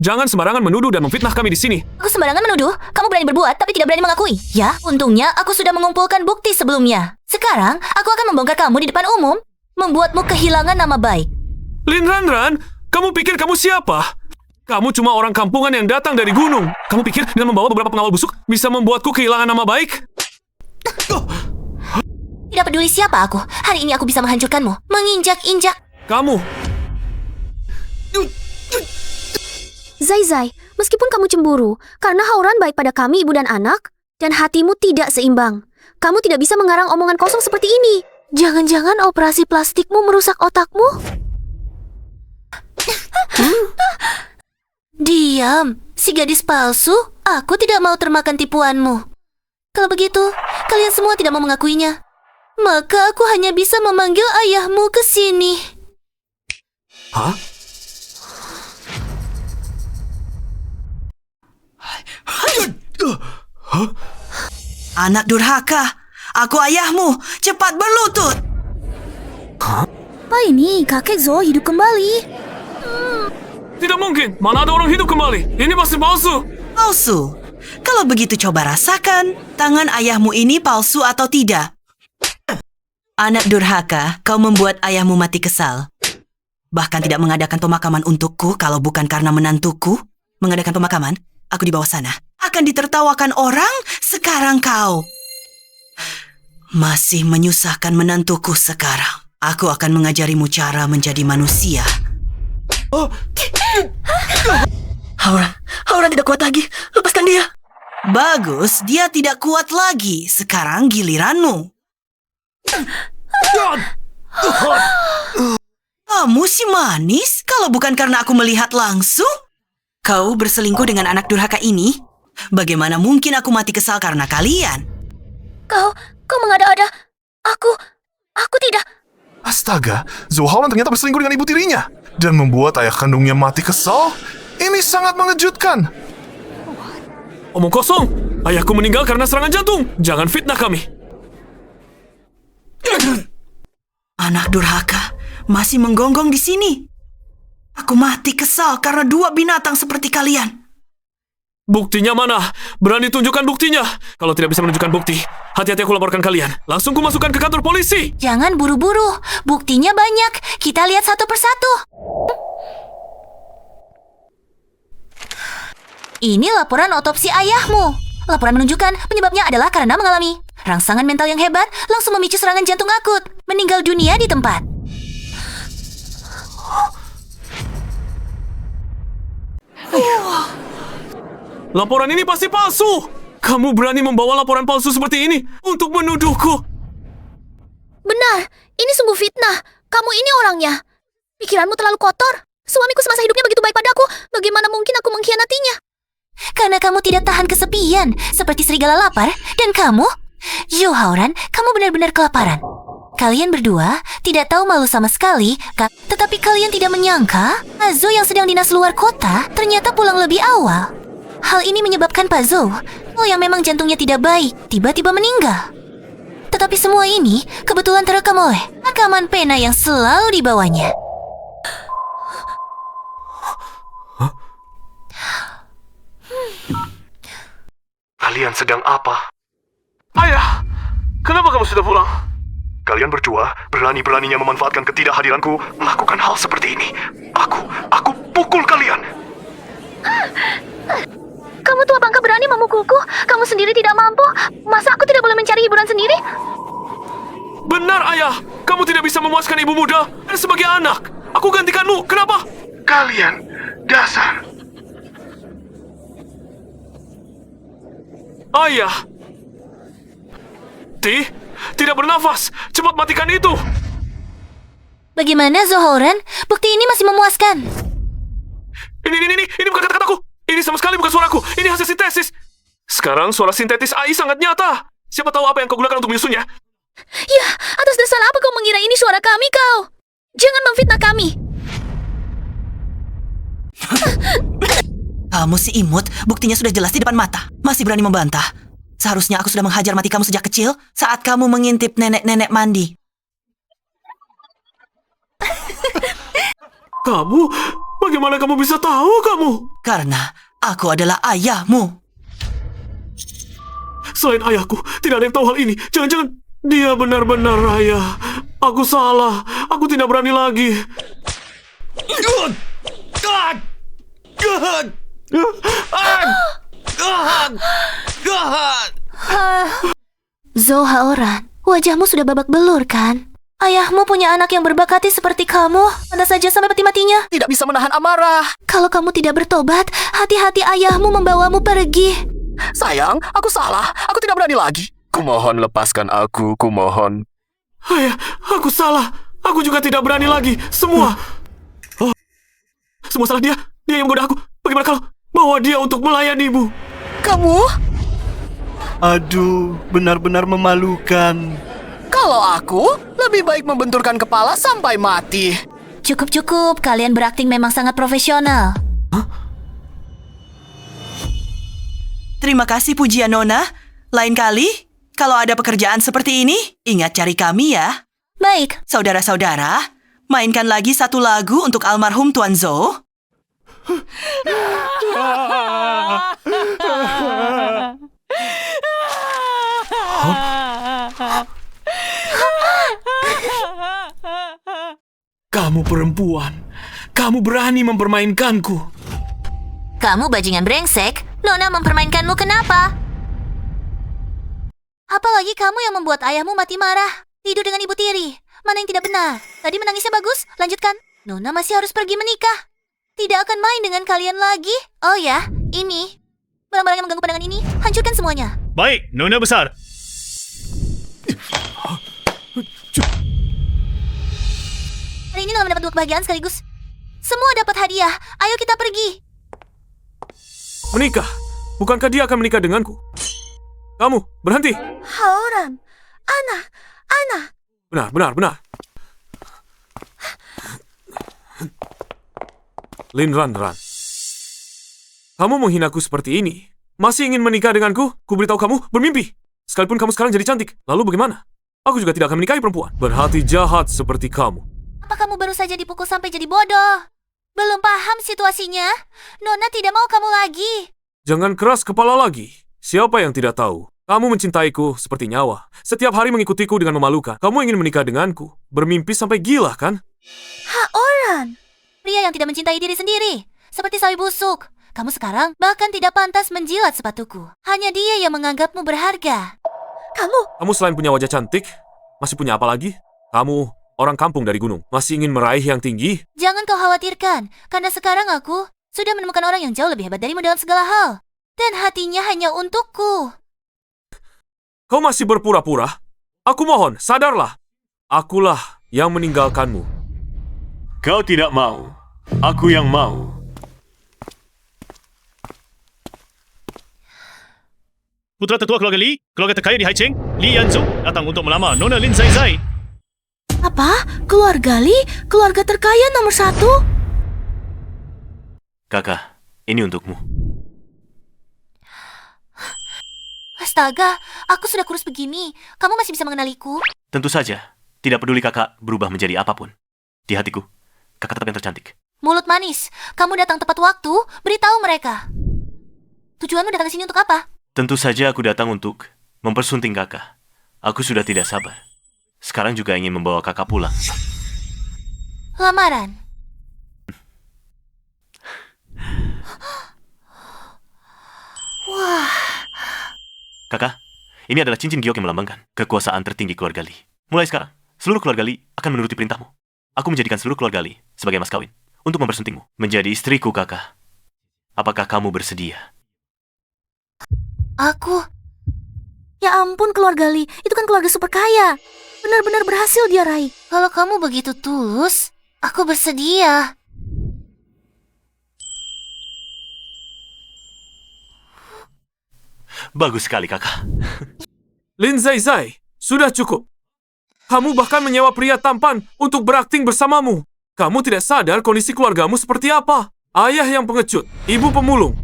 jangan sembarangan menuduh dan memfitnah kami di sini. Aku sembarangan menuduh? Kamu berani berbuat tapi tidak berani mengakui. Ya, untungnya aku sudah mengumpulkan bukti sebelumnya. Sekarang, aku akan membongkar kamu di depan umum, membuatmu kehilangan nama baik. Lin Ranran, kamu pikir kamu siapa? Kamu cuma orang kampungan yang datang dari gunung. Kamu pikir dengan membawa beberapa pengawal busuk bisa membuatku kehilangan nama baik? Tidak peduli siapa aku, hari ini aku bisa menghancurkanmu, menginjak-injak. Kamu. Zaizai, meskipun kamu cemburu, karena Haoran baik pada kami ibu dan anak, dan hatimu tidak seimbang. Kamu tidak bisa mengarang omongan kosong seperti ini. Jangan-jangan operasi plastikmu merusak otakmu? Diam, si gadis palsu. Aku tidak mau termakan tipuanmu. Kalau begitu, kalian semua tidak mau mengakuinya. Maka aku hanya bisa memanggil ayahmu ke sini. Hah? Anak durhaka, aku ayahmu. Cepat berlutut. Apa ini? Kakek Zhou hidup kembali. Tidak mungkin. Mana ada orang hidup kembali? Ini pasti palsu. Palsu? Kalau begitu coba rasakan. Tangan ayahmu ini palsu atau tidak? Anak durhaka, kau membuat ayahmu mati kesal. Bahkan tidak mengadakan pemakaman untukku kalau bukan karena menantuku. Mengadakan pemakaman, aku di bawah sana. Akan ditertawakan orang, sekarang kau masih menyusahkan menantuku sekarang. Aku akan mengajarimu cara menjadi manusia. Haura tidak kuat lagi. Lepaskan dia. Bagus, dia tidak kuat lagi. Sekarang giliranmu. Kamu si manis, kalau bukan karena aku melihat langsung. Kau berselingkuh dengan anak durhaka ini? Bagaimana mungkin aku mati kesal karena kalian? Kau mengada-ada. Aku tidak. Astaga, Zhou Haoran ternyata berselingkuh dengan ibu tirinya dan membuat ayah kandungnya mati kesal. Ini sangat mengejutkan. Omong kosong. Ayahku meninggal karena serangan jantung. Jangan fitnah kami. Anak durhaka masih menggonggong di sini. Aku mati kesal karena dua binatang seperti kalian. Buktinya mana? Berani tunjukkan buktinya. Kalau tidak bisa menunjukkan bukti, hati-hati aku laporkan kalian. Langsung ku masukkan ke kantor polisi. Jangan buru-buru. Buktinya banyak. Kita lihat satu persatu. Ini laporan otopsi ayahmu. Laporan menunjukkan penyebabnya adalah karena mengalami rangsangan mental yang hebat, langsung memicu serangan jantung akut. Meninggal dunia di tempat. Laporan ini pasti palsu. Kamu berani membawa laporan palsu seperti ini untuk menuduhku? Benar, ini sungguh fitnah. Kamu ini orangnya. Pikiranmu terlalu kotor. Suamiku semasa hidupnya begitu baik padaku. Bagaimana mungkin aku mengkhianatinya? Karena kamu tidak tahan kesepian, seperti serigala lapar. Dan kamu, Zhou Haoran, kamu benar-benar kelaparan. Kalian berdua tidak tahu malu sama sekali, tetapi kalian tidak menyangka Zhou yang sedang dinas luar kota ternyata pulang lebih awal. Hal ini menyebabkan Pak Zhou, yang memang jantungnya tidak baik, tiba-tiba meninggal. Tetapi semua ini kebetulan terekam oleh rekaman pena yang selalu dibawanya. Kalian sedang apa? Ayah, kenapa kamu sudah pulang? Kalian berdua berani-beraninya memanfaatkan ketidakhadiranku melakukan hal seperti ini. Aku pukul kalian. Kamu tua bangka berani memukulku. Kamu sendiri tidak mampu. Masa aku tidak boleh mencari hiburan sendiri? Benar, Ayah. Kamu tidak bisa memuaskan ibu muda. Dan sebagai anak, aku gantikanmu. Kenapa? Kalian dasar. Ayah. Tidak bernafas. Cepat matikan itu. Bagaimana, Zhou Haoran? Bukti ini masih memuaskan. Ini bukan kata-kataku. Ini sama sekali bukan suaraku. Ini hasil sintesis. Sekarang suara sintetis AI sangat nyata. Siapa tahu apa yang kau gunakan untuk menyusunnya? Ya, atas dasar apa kau mengira ini suara kami, kau? Jangan memfitnah kami. Kamu si imut, buktinya sudah jelas di depan mata. Masih berani membantah. Seharusnya aku sudah menghajar mati kamu sejak kecil saat kamu mengintip nenek-nenek mandi. Kamu? Bagaimana kamu bisa tahu kamu? Karena aku adalah ayahmu. Selain ayahku, tidak ada yang tahu hal ini. Jangan-jangan dia benar-benar ayah. Aku salah. Aku tidak berani lagi. Zhou Haoran, wajahmu sudah babak belur kan? Ayahmu punya anak yang berbakati seperti kamu. Pantas saja sampai mati-matinya. Tidak bisa menahan amarah. Kalau kamu tidak bertobat, hati-hati ayahmu membawamu pergi. Sayang, aku salah. Aku tidak berani lagi. Kumohon lepaskan aku, kumohon. Ayah, aku salah. Aku juga tidak berani lagi. Semua salah dia. Dia yang menggoda aku. Bagaimana kalau bawa dia untuk melayanimu? Kamu? Aduh, benar-benar memalukan. Kalau aku, lebih baik membenturkan kepala sampai mati. Cukup, kalian berakting memang sangat profesional. Terima kasih pujian Nona. Lain kali, kalau ada pekerjaan seperti ini, ingat cari kami ya. Baik. Saudara-saudara, mainkan lagi satu lagu untuk almarhum Tuan Zhou. Kamu perempuan. Kamu berani mempermainkanku. Kamu bajingan brengsek. Nona mempermainkanmu kenapa? Apalagi kamu yang membuat ayahmu mati marah. Tidur dengan ibu tiri. Mana yang tidak benar? Tadi menangisnya bagus, lanjutkan. Nona masih harus pergi menikah. Tidak akan main dengan kalian lagi. Oh ya, ini. Barang-barang yang mengganggu pandangan ini, hancurkan semuanya. Baik, Nona besar. Hari ini Nona mendapat 2 kebahagiaan sekaligus. Semua dapat hadiah. Ayo kita pergi. Menikah? Bukankah dia akan menikah denganku? Kamu, berhenti. Haoran, Ana. Benar. Linran. Kamu menghinaku seperti ini. Masih ingin menikah denganku? Ku beritahu kamu, bermimpi. Sekalipun kamu sekarang jadi cantik. Lalu bagaimana? Aku juga tidak akan menikahi perempuan berhati jahat seperti kamu. Apa kamu baru saja dipukul sampai jadi bodoh? Belum paham situasinya? Nona tidak mau kamu lagi. Jangan keras kepala lagi. Siapa yang tidak tahu? Kamu mencintaiku seperti nyawa. Setiap hari mengikutiku dengan memalukan. Kamu ingin menikah denganku. Bermimpi sampai gila, kan? Haoran. Pria yang tidak mencintai diri sendiri. Seperti sawi busuk. Kamu sekarang bahkan tidak pantas menjilat sepatuku. Hanya dia yang menganggapmu berharga. Kamu selain punya wajah cantik, masih punya apa lagi? Kamu orang kampung dari gunung. Masih ingin meraih yang tinggi? Jangan kau khawatirkan. Karena sekarang aku sudah menemukan orang yang jauh lebih hebat darimu dalam segala hal. Dan hatinya hanya untukku. Kau masih berpura-pura? Aku mohon, sadarlah. Akulah yang meninggalkanmu. Kau tidak mau. Aku yang mau. Putra tertua keluarga Li, keluarga terkaya di Haicheng, Li Yanzu, datang untuk melamar Nona Lin Zai Zai. Apa? Keluarga Li? Keluarga terkaya nomor 1? Kakak, ini untukmu. Astaga, aku sudah kurus begini. Kamu masih bisa mengenaliku? Tentu saja. Tidak peduli kakak berubah menjadi apapun. Di hatiku, kakak tetap yang tercantik. Mulut manis, kamu datang tepat waktu, beritahu mereka. Tujuanmu datang ke sini untuk apa? Tentu saja aku datang untuk mempersunting kakak. Aku sudah tidak sabar. Sekarang juga ingin membawa kakak pulang. Lamaran. Wah. Kakak, ini adalah cincin giok yang melambangkan kekuasaan tertinggi keluarga Li. Mulai sekarang, seluruh keluarga Li akan menuruti perintahmu. Aku menjadikan seluruh keluarga Li sebagai mas kawin untuk mempersuntingmu menjadi istriku, kakak. Apakah kamu bersedia? Aku... Ya ampun, keluarga Li. Itu kan keluarga super kaya. Benar-benar berhasil dia raih. Kalau kamu begitu tulus, aku bersedia. Bagus sekali, kakak. Lin Zai Zai, sudah cukup. Kamu bahkan menyewa pria tampan untuk berakting bersamamu. Kamu tidak sadar kondisi keluargamu seperti apa. Ayah yang pengecut, ibu pemulung.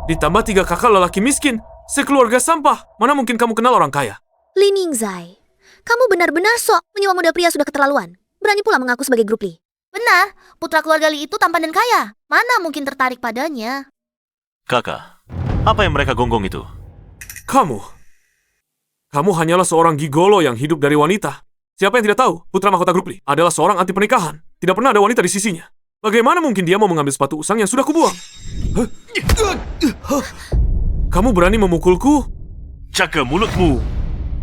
Ditambah 3 kakak lelaki miskin, sekeluarga sampah. Mana mungkin kamu kenal orang kaya? Li Ningzai, kamu benar-benar sok menyewa muda pria sudah keterlaluan. Berani pula mengaku sebagai grup Li. Benar, putra keluarga Li itu tampan dan kaya. Mana mungkin tertarik padanya? Kakak, apa yang mereka gonggong itu? Kamu hanyalah seorang gigolo yang hidup dari wanita. Siapa yang tidak tahu, putra mahkota grup Li adalah seorang anti pernikahan. Tidak pernah ada wanita di sisinya. Bagaimana mungkin dia mau mengambil sepatu usang yang sudah kubuang? Kamu berani memukulku? Jaga mulutmu.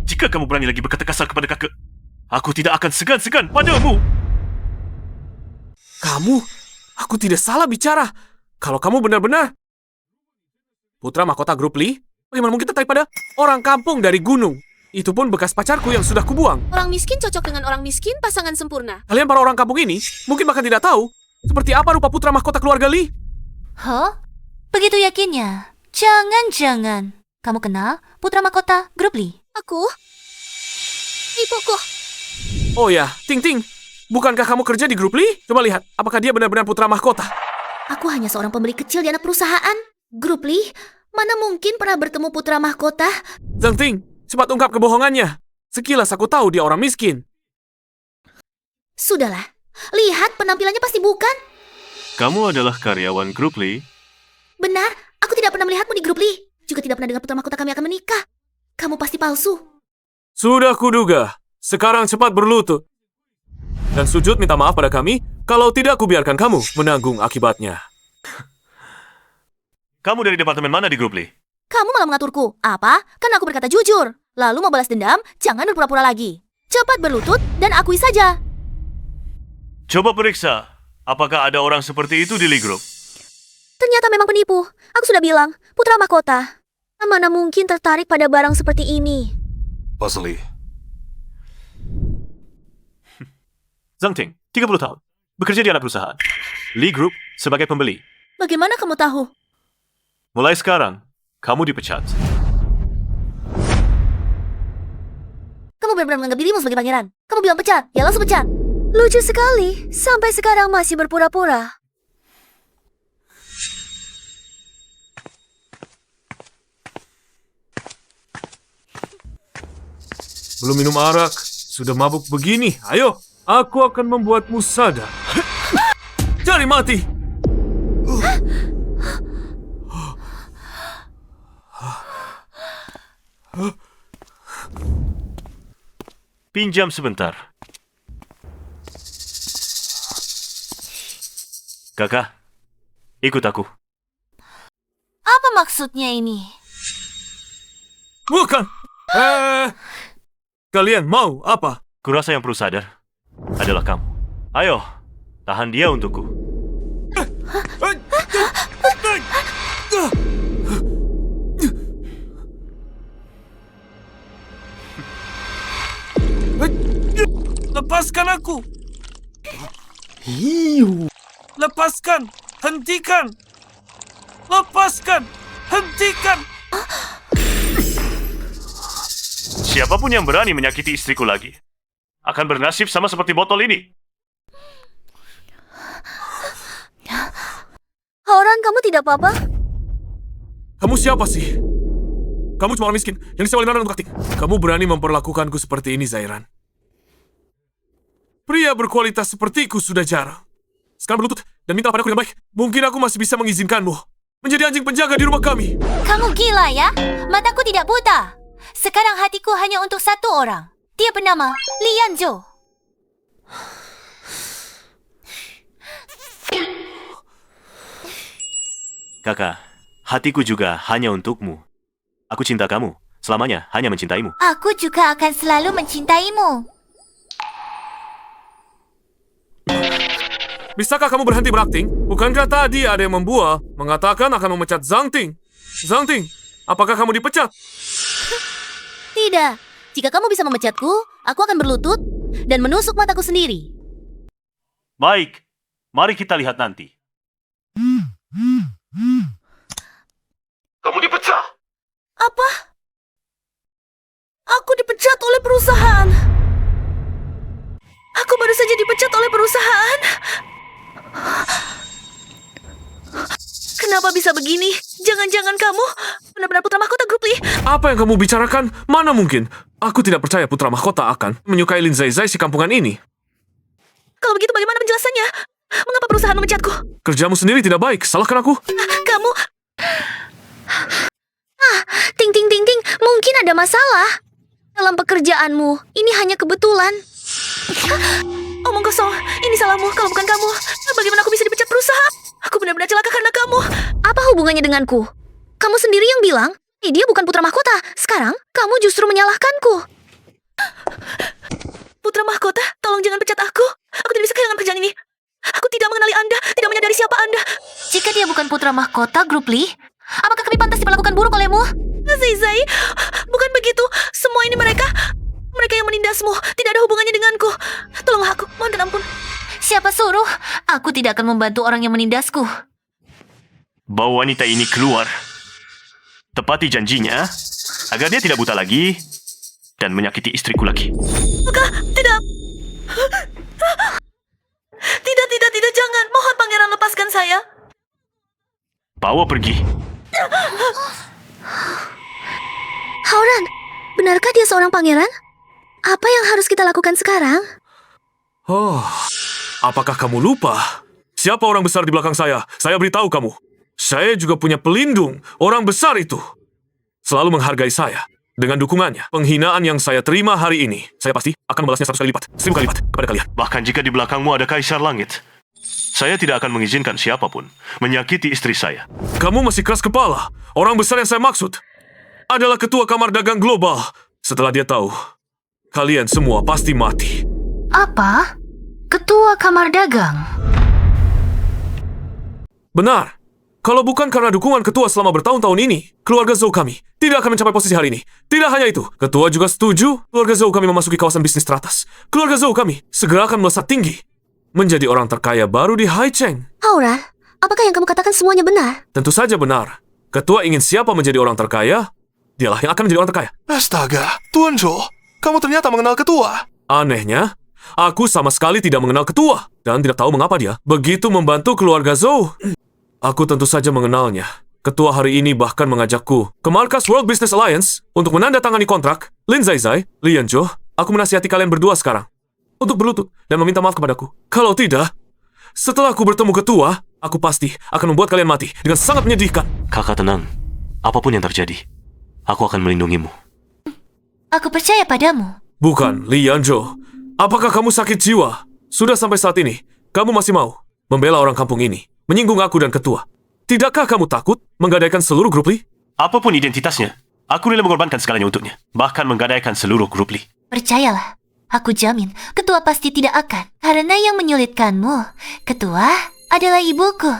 Jika kamu berani lagi berkata kasar kepada kakak, aku tidak akan segan-segan padamu. Aku tidak salah bicara. Kalau kamu benar-benar putra mahkota grup Li, bagaimana mungkin tertarik pada orang kampung dari gunung? Itu pun bekas pacarku yang sudah kubuang. Orang miskin cocok dengan orang miskin, pasangan sempurna. Kalian para orang kampung ini mungkin bahkan tidak tahu seperti apa rupa putra mahkota keluarga Li. Hah? Begitu yakinnya? Jangan-jangan kamu kenal putra mahkota grup Li? Aku? Ibuku. Oh ya, Ting Ting, bukankah kamu kerja di grup Li? Coba lihat, apakah dia benar-benar putra mahkota? Aku hanya seorang pembeli kecil di anak perusahaan. Grup Li, mana mungkin pernah bertemu putra mahkota? Zhang Ting, cepat ungkap kebohongannya. Sekilas aku tahu dia orang miskin. Sudahlah, lihat penampilannya pasti bukan. Kamu adalah karyawan grup Li? Benar, aku tidak pernah melihatmu di grup Li. Juga tidak pernah dengar putra mahkota kami akan menikah. Kamu pasti palsu. Sudah kuduga. Sekarang cepat berlutut. Dan sujud minta maaf pada kami, kalau tidak kubiarkan kamu menanggung akibatnya. Kamu dari departemen mana di grup Li? Kamu malah mengaturku. Apa? Kan aku berkata jujur. Lalu mau balas dendam, jangan berpura-pura lagi. Cepat berlutut dan akui saja. Coba periksa, apakah ada orang seperti itu di Lee Group? Ternyata memang penipu. Aku sudah bilang, putra mahkota. Mana mungkin tertarik pada barang seperti ini? Bos Lee, Zhang Ting, 30 tahun. Bekerja di anak perusahaan. Lee Group sebagai pembeli. Bagaimana kamu tahu? Mulai sekarang, kamu dipecat. Kamu benar-benar menganggap dirimu sebagai pangeran. Kamu bilang pecat, ya langsung pecat. Lucu sekali, sampai sekarang masih berpura-pura. Belum minum arak, sudah mabuk begini. Ayo, aku akan membuatmu sadar. Cari mati! Pinjam sebentar. Kakak, ikut aku. Apa maksudnya ini? Bukan! Kalian mau apa? Kurasa yang perlu sadar adalah kamu. Ayo, tahan dia untukku. Lepaskan aku! Lepaskan! Hentikan! Lepaskan! Hentikan! Siapapun yang berani menyakiti istriku lagi akan bernasib sama seperti botol ini. Haoran, kamu tidak apa-apa? Kamu siapa sih? Kamu cuma orang miskin yang disewa Lin untuk akting. Kamu berani memperlakukanku seperti ini, Zairan. Pria berkualitas sepertiku sudah jarang. Sekarang berlutut dan minta padaku yang baik. Mungkin aku masih bisa mengizinkanmu menjadi anjing penjaga di rumah kami. Kamu gila ya? Mataku tidak buta. Sekarang hatiku hanya untuk satu orang. Dia bernama Lian Zhou. Kakak, hatiku juga hanya untukmu. Aku cinta kamu, selamanya hanya mencintaimu. Aku juga akan selalu mencintaimu. Bisakah kamu berhenti berakting? Bukankah tadi ada yang membual mengatakan akan memecat Zhang Ting? Zhang Ting, apakah kamu dipecat? Tidak. Jika kamu bisa memecatku, aku akan berlutut dan menusuk mataku sendiri. Baik, mari kita lihat nanti. Kamu dipecat. Apa? Aku dipecat oleh perusahaan. Aku baru saja dipecat oleh perusahaan. Kenapa bisa begini? Jangan-jangan kamu benar-benar putra mahkota grup Lee? Apa yang kamu bicarakan? Mana mungkin? Aku tidak percaya putra mahkota akan menyukai Lin Zaizai si kampungan ini. Kalau begitu bagaimana penjelasannya? Mengapa perusahaan memecatku? Kerjamu sendiri tidak baik, salahkan aku. Kamu... Ting ting ting ting, mungkin ada masalah. Dalam pekerjaanmu, ini hanya kebetulan. Omong kosong, ini salahmu, kalau bukan kamu. Bagaimana aku bisa dipecat perusahaan? Aku benar-benar celaka karena kamu. Apa hubungannya denganku? Kamu sendiri yang bilang, dia bukan putra mahkota. Sekarang, kamu justru menyalahkanku. Putra mahkota, tolong jangan pecat aku. Aku tidak bisa kehilangan pekerjaan ini. Aku tidak mengenali Anda, tidak menyadari siapa Anda. Jika dia bukan putra mahkota grup Lee, apakah kami pantas diperlakukan buruk olehmu? Zaizai, bukan begitu. Semua ini mereka yang menindasmu. Tidak ada hubungannya denganku. Tolonglah aku, mohon ampun. Siapa suruh? Aku tidak akan membantu orang yang menindasku. Bawa wanita ini keluar. Tepati janjinya, agar dia tidak buta lagi dan menyakiti istriku lagi. Maka, tidak. Tidak, jangan. Mohon pangeran lepaskan saya. Bawa pergi. Haoran, benarkah dia seorang pangeran? Apa yang harus kita lakukan sekarang? Oh, apakah kamu lupa? Siapa orang besar di belakang saya? Saya beritahu kamu. Saya juga punya pelindung. Orang besar itu selalu menghargai saya. Dengan dukungannya, penghinaan yang saya terima hari ini, saya pasti akan membalasnya 100 kali lipat, 1000 kali lipat kepada kalian. Bahkan jika di belakangmu ada Kaisar Langit, saya tidak akan mengizinkan siapapun menyakiti istri saya. Kamu masih keras kepala. Orang besar yang saya maksud adalah Ketua Kamar Dagang Global. Setelah dia tahu kalian semua pasti mati. Apa? Ketua Kamar Dagang? Benar. Kalau bukan karena dukungan ketua selama bertahun-tahun ini, keluarga Zhou kami tidak akan mencapai posisi hari ini. Tidak hanya itu, ketua juga setuju keluarga Zhou kami memasuki kawasan bisnis teratas. Keluarga Zhou kami segera akan melesat tinggi, menjadi orang terkaya baru di Haicheng. Hauran, apakah yang kamu katakan semuanya benar? Tentu saja benar. Ketua ingin siapa menjadi orang terkaya, dialah yang akan menjadi orang terkaya. Astaga, Tuan Zhou, kamu ternyata mengenal ketua. Anehnya, aku sama sekali tidak mengenal ketua, dan tidak tahu mengapa dia begitu membantu keluarga Zhou. Aku tentu saja mengenalnya. Ketua hari ini bahkan mengajakku ke markas World Business Alliance untuk menandatangani kontrak. Lin Zaizai, Lian Zhou, aku menasihati kalian berdua sekarang untuk berlutut dan meminta maaf kepadaku. Kalau tidak, setelah aku bertemu ketua, aku pasti akan membuat kalian mati dengan sangat menyedihkan. Kakak tenang. Apapun yang terjadi, aku akan melindungimu. Aku percaya padamu. Bukan, Lian Zhou. Apakah kamu sakit jiwa? Sudah sampai saat ini, kamu masih mau membela orang kampung ini, menyinggung aku dan ketua. Tidakkah kamu takut menggadaikan seluruh grup Li? Apapun identitasnya, aku rela mengorbankan segalanya untuknya. Bahkan menggadaikan seluruh grup Li. Percayalah, aku jamin ketua pasti tidak akan. Karena yang menyulitkanmu, ketua adalah ibuku.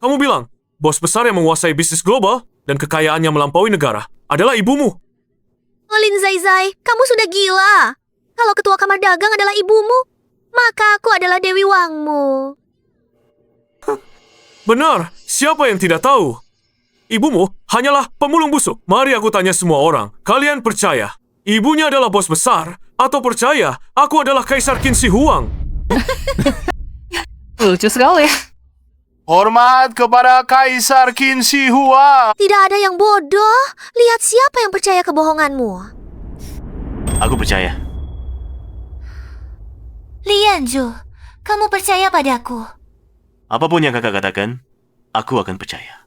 Kamu bilang, bos besar yang menguasai bisnis global dan kekayaannya melampaui negara adalah ibumu. Oh, Lin Zaizai, kamu sudah gila. Kalau ketua kamar dagang adalah ibumu, maka aku adalah Dewi Wangmu. Benar, siapa yang tidak tahu? Ibumu hanyalah pemulung busuk. Mari aku tanya semua orang, kalian percaya ibunya adalah bos besar atau percaya aku adalah Kaisar Qin Shi Huang? Lucu sekali. Hormat kepada Kaisar Qin Shi Huang. Tidak ada yang bodoh. Lihat siapa yang percaya kebohonganmu. Aku percaya. Lian Zhou, kamu percaya padaku? Apapun yang kakak katakan, aku akan percaya.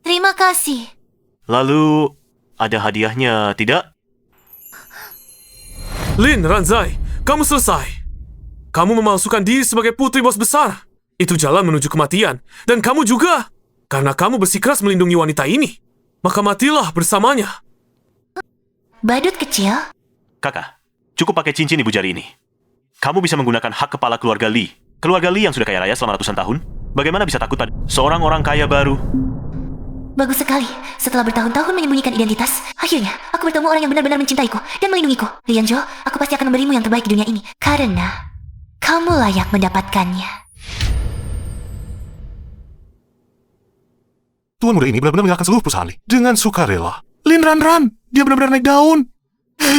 Terima kasih. Lalu, ada hadiahnya, tidak? Lin Ranzai, kamu selesai. Kamu memalsukan diri sebagai putri bos besar. Itu jalan menuju kematian. Dan kamu juga. Karena kamu bersikeras melindungi wanita ini, maka matilah bersamanya. Badut kecil. Kakak, cukup pakai cincin ibu jari ini. Kamu bisa menggunakan hak kepala keluarga Li. Keluarga Li yang sudah kaya raya selama ratusan tahun. Bagaimana bisa takut pada seorang orang kaya baru? Bagus sekali. Setelah bertahun-tahun menyembunyikan identitas, akhirnya aku bertemu orang yang benar-benar mencintaiku dan melindungiku. Lian Zhou, aku pasti akan memberimu yang terbaik di dunia ini. Karena kamu layak mendapatkannya. Tuan muda ini benar-benar mengalahkan seluruh perusahaan Li dengan sukarela. Lin Ranran, dia benar-benar naik daun.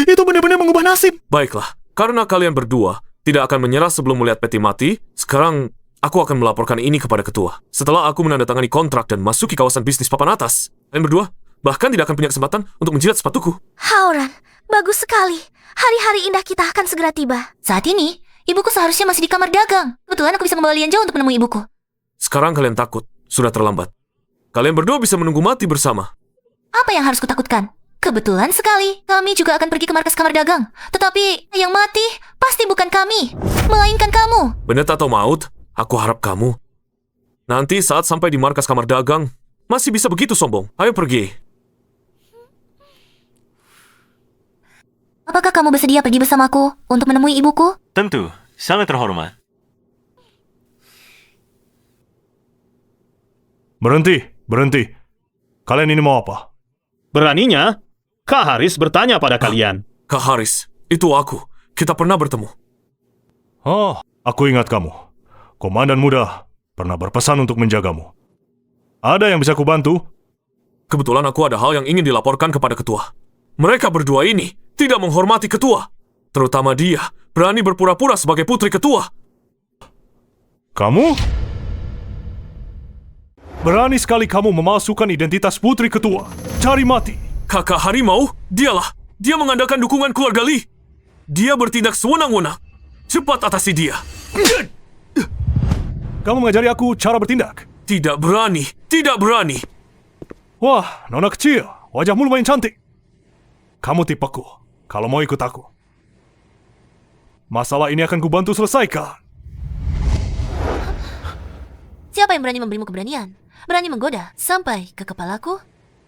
Itu benar-benar mengubah nasib. Baiklah, karena kalian berdua tidak akan menyerah sebelum melihat peti mati, sekarang aku akan melaporkan ini kepada ketua. Setelah aku menandatangani kontrak dan masuki kawasan bisnis papan atas, kalian berdua bahkan tidak akan punya kesempatan untuk menjilat sepatuku. Hauran, bagus sekali. Hari-hari indah kita akan segera tiba. Saat ini, ibuku seharusnya masih di kamar dagang. Kebetulan aku bisa membawa Lian Zhou untuk menemui ibuku. Sekarang kalian takut, sudah terlambat. Kalian berdua bisa menunggu mati bersama. Apa yang harus kutakutkan? Kebetulan sekali, kami juga akan pergi ke markas kamar dagang. Tetapi, yang mati pasti bukan kami, melainkan kamu. Benet atau maut, aku harap kamu nanti saat sampai di markas kamar dagang masih bisa begitu sombong. Ayo pergi. Apakah kamu bersedia pergi bersamaku untuk menemui ibuku? Tentu, sangat terhormat. Berhenti. Kalian ini mau apa? Beraninya, Kak Haris bertanya pada kalian. Kak Haris, itu aku. Kita pernah bertemu. Oh, aku ingat kamu. Komandan muda pernah berpesan untuk menjagamu. Ada yang bisa kubantu? Kebetulan aku ada hal yang ingin dilaporkan kepada ketua. Mereka berdua ini tidak menghormati ketua. Terutama dia berani berpura-pura sebagai putri ketua. Kamu? Berani sekali kamu memalsukan identitas putri ketua. Cari mati. Kakak Harimau, dialah. Dia mengandalkan dukungan keluarga Li. Dia bertindak sewenang-wenang. Cepat atasi dia. Kamu mengajari aku cara bertindak? Tidak berani. Wah, nona kecil. Wajahmu lumayan cantik. Kamu tipeku. Kalau mau ikut aku. Masalah ini akan kubantu selesaikan. Siapa yang berani memberimu keberanian? Berani menggoda sampai ke kepalaku?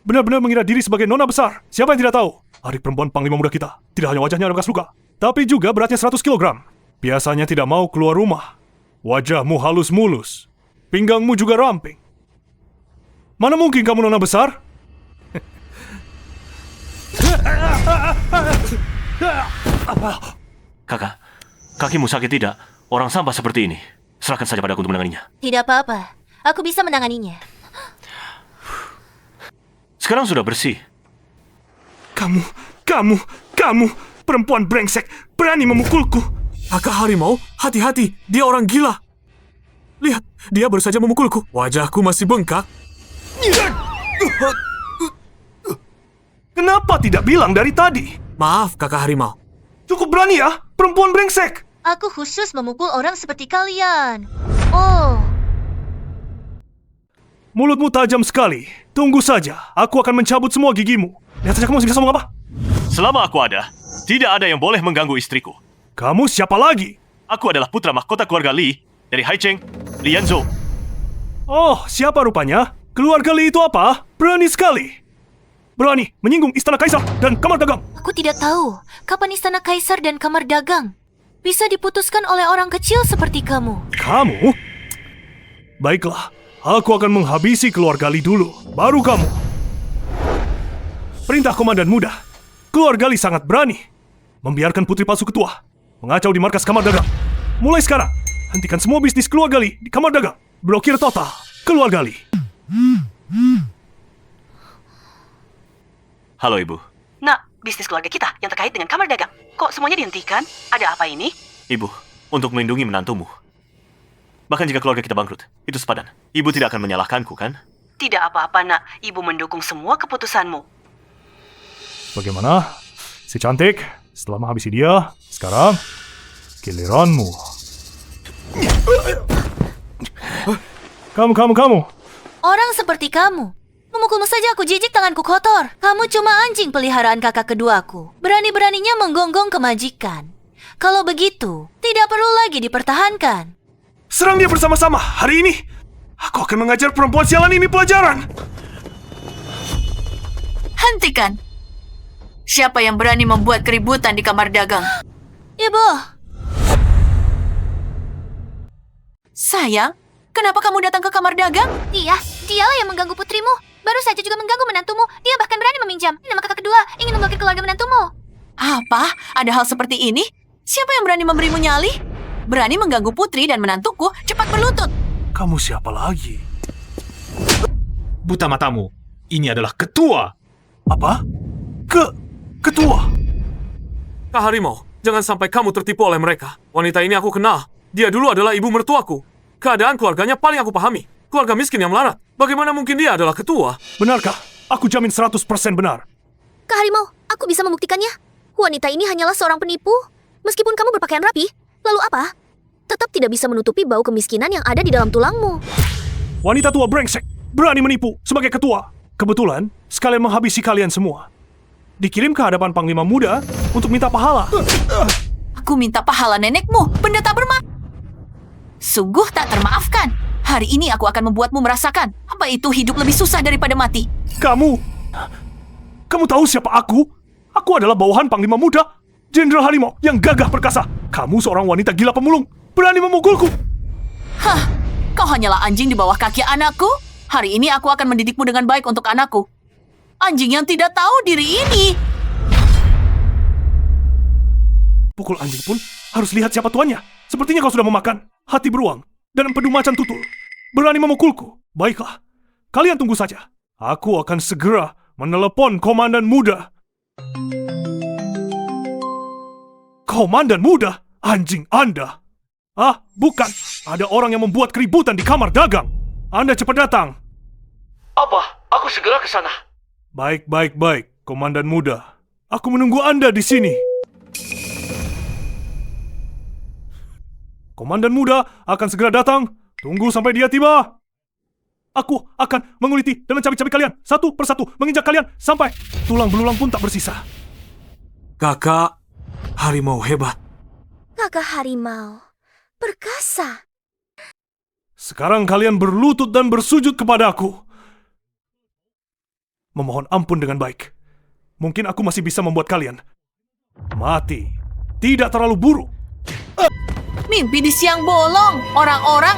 Benar-benar mengira diri sebagai nona besar. Siapa yang tidak tahu? Adik perempuan panglima muda kita. Tidak hanya wajahnya ada bekas luka, tapi juga beratnya 100 kg. Biasanya tidak mau keluar rumah. Wajahmu halus mulus. Pinggangmu juga ramping. Mana mungkin kamu nona besar? Kakak, kakimu sakit tidak? Orang sampah seperti ini. Serahkan saja padaku untuk menanganinya. Tidak apa-apa. Aku bisa menanganinya. Sekarang sudah bersih. Kamu, perempuan brengsek, berani memukulku. Kakak harimau, hati-hati, dia orang gila. Lihat, dia baru saja memukulku. Wajahku masih bengkak. Kenapa tidak bilang dari tadi? Maaf, kakak harimau. Cukup berani ya, perempuan brengsek. Aku khusus memukul orang seperti kalian. Oh. Mulutmu tajam sekali. Tunggu saja, aku akan mencabut semua gigimu. Lihat saja kamu masih bisa ngomong apa? Selama aku ada, tidak ada yang boleh mengganggu istriku. Kamu siapa lagi? Aku adalah putra mahkota keluarga Li dari Haicheng, Li Yanzhou. Oh, siapa rupanya? Keluarga Li itu apa? Berani sekali. Berani menyinggung istana kaisar dan kamar dagang. Aku tidak tahu kapan istana kaisar dan kamar dagang bisa diputuskan oleh orang kecil seperti kamu. Kamu? Baiklah, aku akan menghabisi keluarga Li dulu, baru kamu. Perintah komandan muda. Keluarga Li sangat berani membiarkan putri palsu ketua mengacau di markas kamar dagang. Mulai sekarang, hentikan semua bisnis keluarga Li di kamar dagang. Blokir total keluarga Li. Halo, Ibu. Nak, bisnis keluarga kita yang terkait dengan kamar dagang. Kok semuanya dihentikan? Ada apa ini? Ibu, untuk melindungi menantumu. Bahkan jika keluarga kita bangkrut, itu sepadan. Ibu tidak akan menyalahkanku, kan? Tidak apa-apa, nak. Ibu mendukung semua keputusanmu. Bagaimana? Si cantik, setelah menghabisi dia, sekarang giliranmu. Kamu. Orang seperti kamu. Memukulmu saja aku jijik, tanganku kotor. Kamu cuma anjing peliharaan kakak keduaku. Berani-beraninya menggonggong kemajikan. Kalau begitu, tidak perlu lagi dipertahankan. Serang dia bersama-sama hari ini. Aku akan mengajar perempuan sialan ini pelajaran. Hentikan. Siapa yang berani membuat keributan di kamar dagang? Ibu. Sayang, kenapa kamu datang ke kamar dagang? Dialah yang mengganggu putrimu. Baru saja juga mengganggu menantumu. Dia bahkan berani meminjam nama kakak kedua, ingin memblokir keluarga menantumu. Apa? Ada hal seperti ini? Siapa yang berani memberimu nyali? Berani mengganggu putri dan menantuku? Cepat berlutut. Kamu siapa lagi? Buta matamu. Ini adalah ketua. Apa? Ketua? Kak harimau, jangan sampai kamu tertipu oleh mereka. Wanita ini aku kenal. Dia dulu adalah ibu mertuaku. Keadaan keluarganya paling aku pahami. Keluarga miskin yang melarat. Bagaimana mungkin dia adalah ketua? Benarkah? Aku jamin 100% benar. Kak Harimau, aku bisa membuktikannya. Wanita ini hanyalah seorang penipu. Meskipun kamu berpakaian rapi, lalu apa? Tetap tidak bisa menutupi bau kemiskinan yang ada di dalam tulangmu. Wanita tua brengsek, berani menipu sebagai ketua. Kebetulan, sekalian menghabisi kalian semua. Dikirim ke hadapan Panglima Muda untuk minta pahala. Aku minta pahala nenekmu, benda tak bermak. Sungguh tak termaafkan. Hari ini aku akan membuatmu merasakan apa itu hidup lebih susah daripada mati. Kamu tahu siapa aku? Aku adalah bawahan Panglima Muda, Jenderal Harimau yang gagah perkasa. Kamu seorang wanita gila pemulung, berani memukulku. Hah, kau hanyalah anjing di bawah kaki anakku? Hari ini aku akan mendidikmu dengan baik untuk anakku. Anjing yang tidak tahu diri ini. Pukul anjing pun harus lihat siapa tuannya. Sepertinya kau sudah memakan hati beruang dan empedu macan tutul. Berani memukulku. Baiklah, kalian tunggu saja. Aku akan segera menelepon Komandan Muda. Komandan Muda? Anjing Anda. Ah, bukan. Ada orang yang membuat keributan di kamar dagang. Anda cepat datang. Apa? Aku segera ke sana. Baik, Komandan Muda. Aku menunggu Anda di sini. Komandan Muda akan segera datang. Tunggu sampai dia tiba. Aku akan menguliti dan mencabik-cabik kalian satu persatu, menginjak kalian sampai tulang belulang pun tak bersisa. Kakak harimau hebat. Kakak Harimau perkasa. Sekarang kalian berlutut dan bersujud kepadaku. Memohon ampun dengan baik. Mungkin aku masih bisa membuat kalian mati. Tidak terlalu buruk. Mimpi di siang bolong. Orang-orang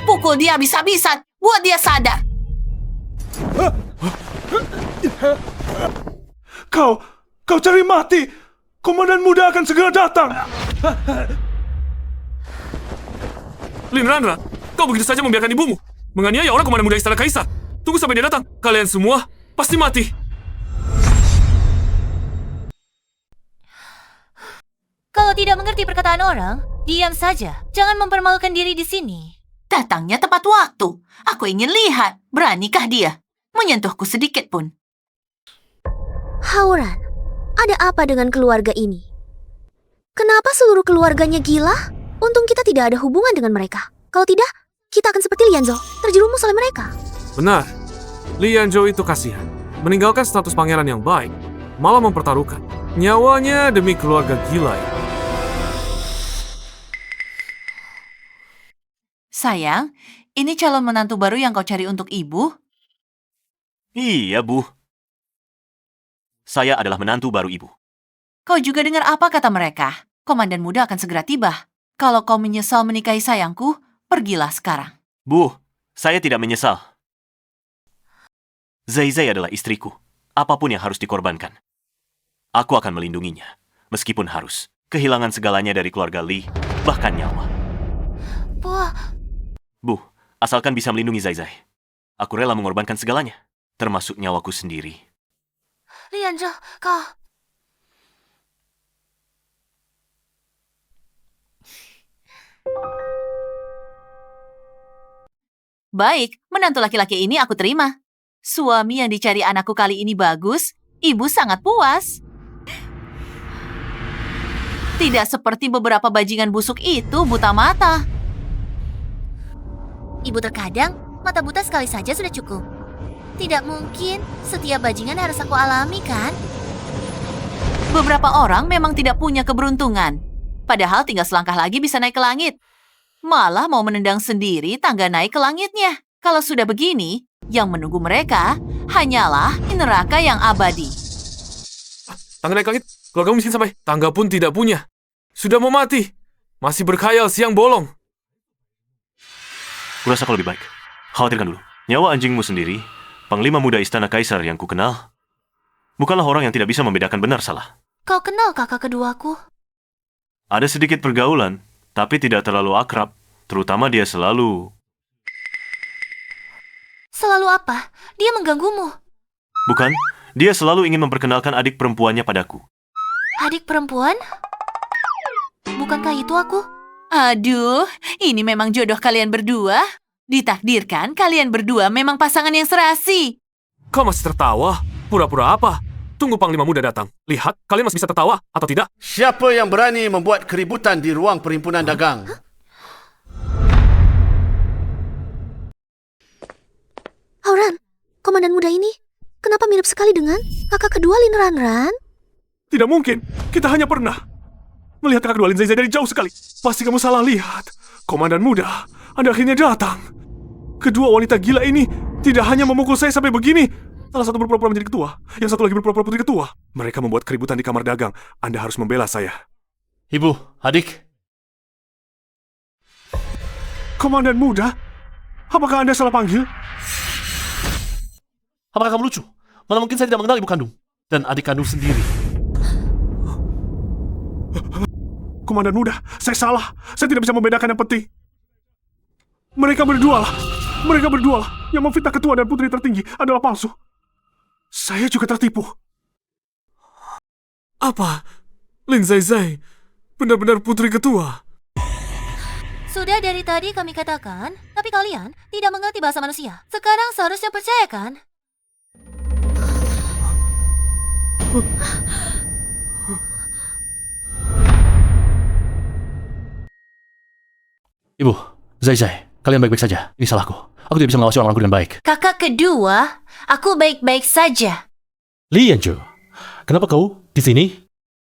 pukul dia habis-habisan. Buat dia sadar. Kau cari mati. Komandan muda akan segera datang. Linrandra, kau begitu saja membiarkan ibumu menganiaya orang komandan muda Istana Kaisar. Tunggu sampai dia datang. Kalian semua pasti mati. Kalau tidak mengerti perkataan orang, diam saja. Jangan mempermalukan diri di sini. Datangnya tepat waktu. Aku ingin lihat. Beranikah dia menyentuhku sedikit pun? Hauran, ada apa dengan keluarga ini? Kenapa seluruh keluarganya gila? Untung kita tidak ada hubungan dengan mereka. Kalau tidak, kita akan seperti Lianzhou, terjerumus oleh mereka. Benar. Lianzhou itu kasihan. Meninggalkan status pangeran yang baik, malah mempertaruhkan nyawanya demi keluarga gila itu. Sayang, ini calon menantu baru yang kau cari untuk ibu? Iya, Bu. Saya adalah menantu baru ibu. Kau juga dengar apa kata mereka? Komandan muda akan segera tiba. Kalau kau menyesal menikahi sayangku, pergilah sekarang. Bu, saya tidak menyesal. Zai adalah istriku. Apapun yang harus dikorbankan, aku akan melindunginya. Meskipun harus kehilangan segalanya dari keluarga Li, bahkan nyawa. Bu, asalkan bisa melindungi Zai, aku rela mengorbankan segalanya, termasuk nyawaku sendiri. Lianzhou, kau... Baik, menantu laki-laki ini aku terima. Suami yang dicari anakku kali ini bagus, ibu sangat puas. Tidak seperti beberapa bajingan busuk itu buta mata. Ibu terkadang, mata buta sekali saja sudah cukup. Tidak mungkin setiap bajingan harus aku alami, kan? Beberapa orang memang tidak punya keberuntungan. Padahal tinggal selangkah lagi bisa naik ke langit. Malah mau menendang sendiri tangga naik ke langitnya. Kalau sudah begini, yang menunggu mereka hanyalah neraka yang abadi. Tangga naik langit, keluargamu miskin sampai tangga pun tidak punya. Sudah mau mati, masih berkhayal siang bolong. Kurasa kau lebih baik. Khawatirkan dulu. Nyawa anjingmu sendiri, Panglima Muda Istana Kaisar yang kukenal, bukanlah orang yang tidak bisa membedakan benar salah. Kau kenal kakak keduaku? Ada sedikit pergaulan, tapi tidak terlalu akrab. Terutama dia selalu... Selalu apa? Dia mengganggumu. Bukan, dia selalu ingin memperkenalkan adik perempuannya padaku. Adik perempuan? Bukankah itu aku? Aduh, ini memang jodoh kalian berdua. Ditakdirkan kalian berdua memang pasangan yang serasi. Kau masih tertawa? Pura-pura apa? Tunggu Panglima Muda datang. Lihat, kalian masih bisa tertawa atau tidak? Siapa yang berani membuat keributan di ruang perhimpunan dagang? Hauran, komandan muda ini, kenapa mirip sekali dengan kakak kedua Lin Ranran? Tidak mungkin. Kita hanya pernah melihat kakak kedua Lin Zai dari jauh sekali. Pasti kamu salah lihat. Komandan muda, Anda akhirnya datang. Kedua wanita gila ini tidak hanya memukul saya sampai begini. Salah satu berpura-pura menjadi ketua, yang satu lagi berpura-pura putri ketua. Mereka membuat keributan di kamar dagang. Anda harus membela saya. Ibu, adik. Komandan muda, apakah Anda salah panggil? Apakah kamu lucu? Mana mungkin saya tidak mengenal ibu kandung dan adik kandung sendiri. Komandan muda, saya salah. Saya tidak bisa membedakan yang penting. Mereka berdua lah yang memfitnah ketua dan putri tertinggi adalah palsu. Saya juga tertipu. Apa? Lin Zai benar-benar putri ketua? Sudah dari tadi kami katakan, tapi kalian tidak mengerti bahasa manusia. Sekarang seharusnya percaya, kan? Ibu, Zai, kalian baik-baik saja. Ini salahku. Aku tidak bisa mengawasi orang-orangku dengan baik. Kakak kedua, aku baik-baik saja. Lianzhou, kenapa kau di sini?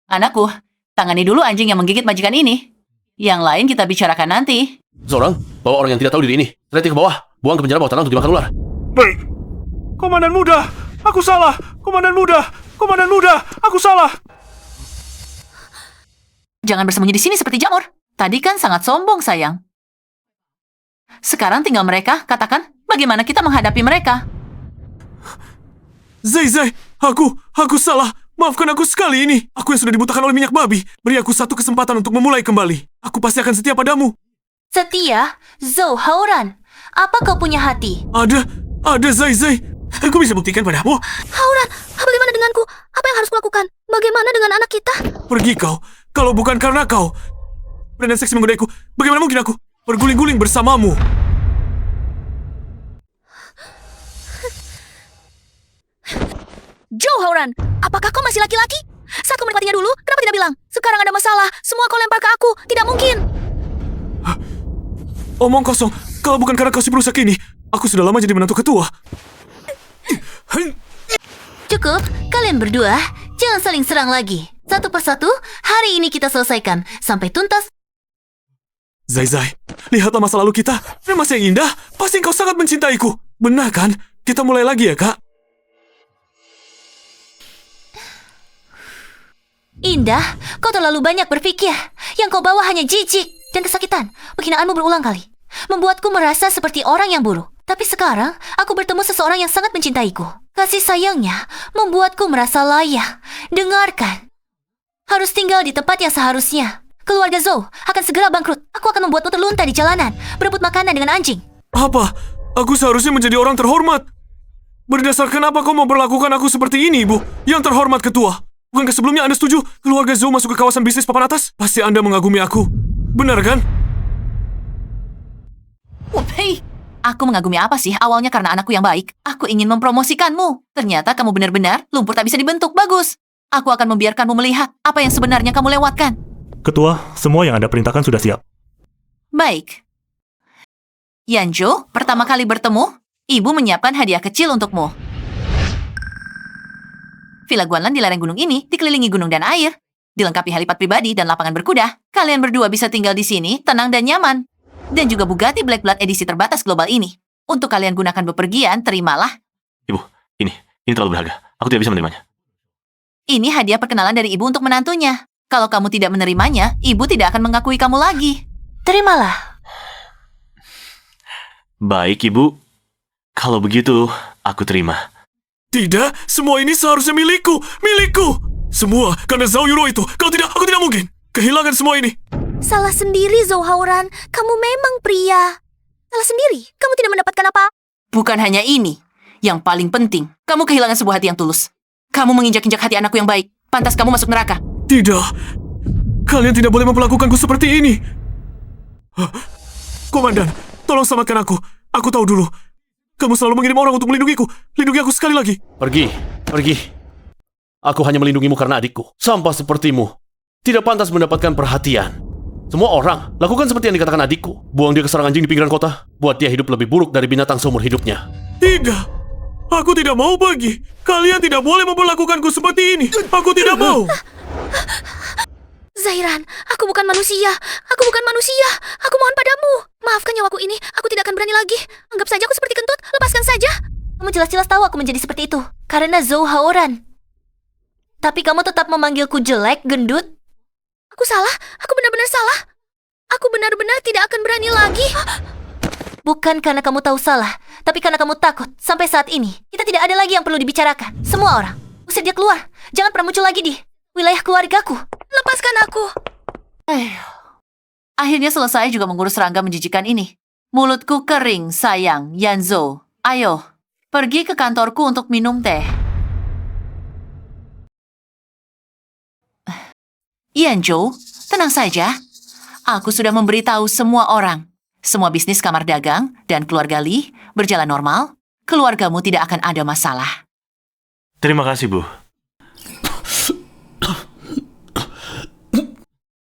Anakku, tangani dulu anjing yang menggigit majikan ini. Yang lain kita bicarakan nanti. Seorang, bawa orang yang tidak tahu diri ini. Rating ke bawah, buang ke penjara bawah tanah untuk dimakan ular. Baik. Komandan muda, aku salah. Komandan muda, aku salah. Jangan bersembunyi di sini seperti jamur. Tadi kan sangat sombong, sayang. Sekarang tinggal mereka, katakan, bagaimana kita menghadapi mereka? Zai, aku salah. Maafkan aku sekali ini. Aku yang sudah dibutakan oleh minyak babi. Beri aku satu kesempatan untuk memulai kembali. Aku pasti akan setia padamu. Setia? Zhou Haoran, apa kau punya hati? Ada Zai. Aku bisa buktikan padamu. Haoran, bagaimana denganku? Apa yang harus kulakukan? Bagaimana dengan anak kita? Pergi kau. Kalau bukan karena kau dan seksi menggodaiku, bagaimana mungkin aku berguling-guling bersamamu? Zhou Haoran, apakah kau masih laki-laki? Saat kau menikmatinya dulu, kenapa tidak bilang? Sekarang ada masalah, semua kau lempar ke aku. Tidak mungkin. Omong kosong. Kalau bukan karena kau si perusak ini, aku sudah lama jadi menantu ketua. Cukup, kalian berdua, jangan saling serang lagi. Satu persatu, hari ini kita selesaikan sampai tuntas. Zai, lihatlah masa lalu kita. Ini masa yang indah. Pasti kau sangat mencintaiku. Benar kan? Kita mulai lagi ya, Kak? Indah, kau terlalu banyak berpikir. Yang kau bawa hanya jijik dan kesakitan. Penghinaanmu berulang kali membuatku merasa seperti orang yang buruk. Tapi sekarang, aku bertemu seseorang yang sangat mencintaiku. Kasih sayangnya membuatku merasa layak. Dengarkan. Harus tinggal di tempat yang seharusnya. Keluarga Zhou akan segera bangkrut. Aku akan membuatmu terlunta di jalanan, berebut makanan dengan anjing. Apa? Aku seharusnya menjadi orang terhormat. Berdasarkan apa kau mau berlakukan aku seperti ini, Ibu? Yang terhormat ketua. Bukankah sebelumnya Anda setuju keluarga Zhou masuk ke kawasan bisnis papan atas? Pasti Anda mengagumi aku. Benar kan? Hei, aku mengagumi apa sih? Awalnya karena anakku yang baik. Aku ingin mempromosikanmu. Ternyata kamu benar-benar lumpur tak bisa dibentuk. Bagus. Aku akan membiarkanmu melihat apa yang sebenarnya kamu lewatkan. Ketua, semua yang Anda perintahkan sudah siap. Baik. Yanjo, pertama kali bertemu, Ibu menyiapkan hadiah kecil untukmu. Villa Guanlan di lereng gunung ini dikelilingi gunung dan air. Dilengkapi helipad pribadi dan lapangan berkuda. Kalian berdua bisa tinggal di sini, tenang dan nyaman. Dan juga Bugatti Black Blood edisi terbatas global ini. Untuk kalian gunakan bepergian, terimalah. Ibu, ini terlalu berharga. Aku tidak bisa menerimanya. Ini hadiah perkenalan dari Ibu untuk menantunya. Kalau kamu tidak menerimanya, Ibu tidak akan mengakui kamu lagi. Terimalah. Baik, Ibu. Kalau begitu, aku terima. Tidak, semua ini seharusnya milikku. Milikku! Semua karena Zhao Yuro itu. Kalau tidak, aku tidak mungkin kehilangan semua ini. Salah sendiri, Zhou Haoran. Kamu memang pria. Salah sendiri. Kamu tidak mendapatkan apa? Bukan hanya ini. Yang paling penting, kamu kehilangan sebuah hati yang tulus. Kamu menginjak-injak hati anakku yang baik. Pantas kamu masuk neraka. Tidak. Kalian tidak boleh memperlakukanku seperti ini. Komandan, tolong selamatkan aku. Aku tahu dulu. Kamu selalu mengirim orang untuk melindungiku. Lindungi aku sekali lagi. Pergi. Aku hanya melindungimu karena adikku. Sampah sepertimu tidak pantas mendapatkan perhatian. Semua orang lakukan seperti yang dikatakan adikku. Buang dia ke sarang anjing di pinggiran kota. Buat dia hidup lebih buruk dari binatang seumur hidupnya. Tidak. Aku tidak mau pergi. Kalian tidak boleh memperlakukanku seperti ini. Aku tidak mau. Zairan, aku bukan manusia. Aku mohon padamu. Maafkan nyawaku ini. Aku tidak akan berani lagi. Anggap saja aku seperti kentut. Lepaskan saja. Kamu jelas-jelas tahu aku menjadi seperti itu. Karena Zhou Haoran. Tapi kamu tetap memanggilku jelek, gendut. Aku salah. Aku benar-benar salah. Aku benar-benar tidak akan berani lagi. Bukan karena kamu tahu salah, tapi karena kamu takut. Sampai saat ini, kita tidak ada lagi yang perlu dibicarakan. Semua orang, usir dia keluar. Jangan pernah muncul lagi di wilayah keluargaku. Lepaskan aku. Akhirnya selesai juga mengurus serangga menjijikan ini. Mulutku kering, sayang, Yanzo. Ayo, pergi ke kantorku untuk minum teh. Yanjo, tenang saja. Aku sudah memberitahu semua orang. Semua bisnis kamar dagang dan keluarga Li berjalan normal. Keluargamu tidak akan ada masalah. Terima kasih, Bu.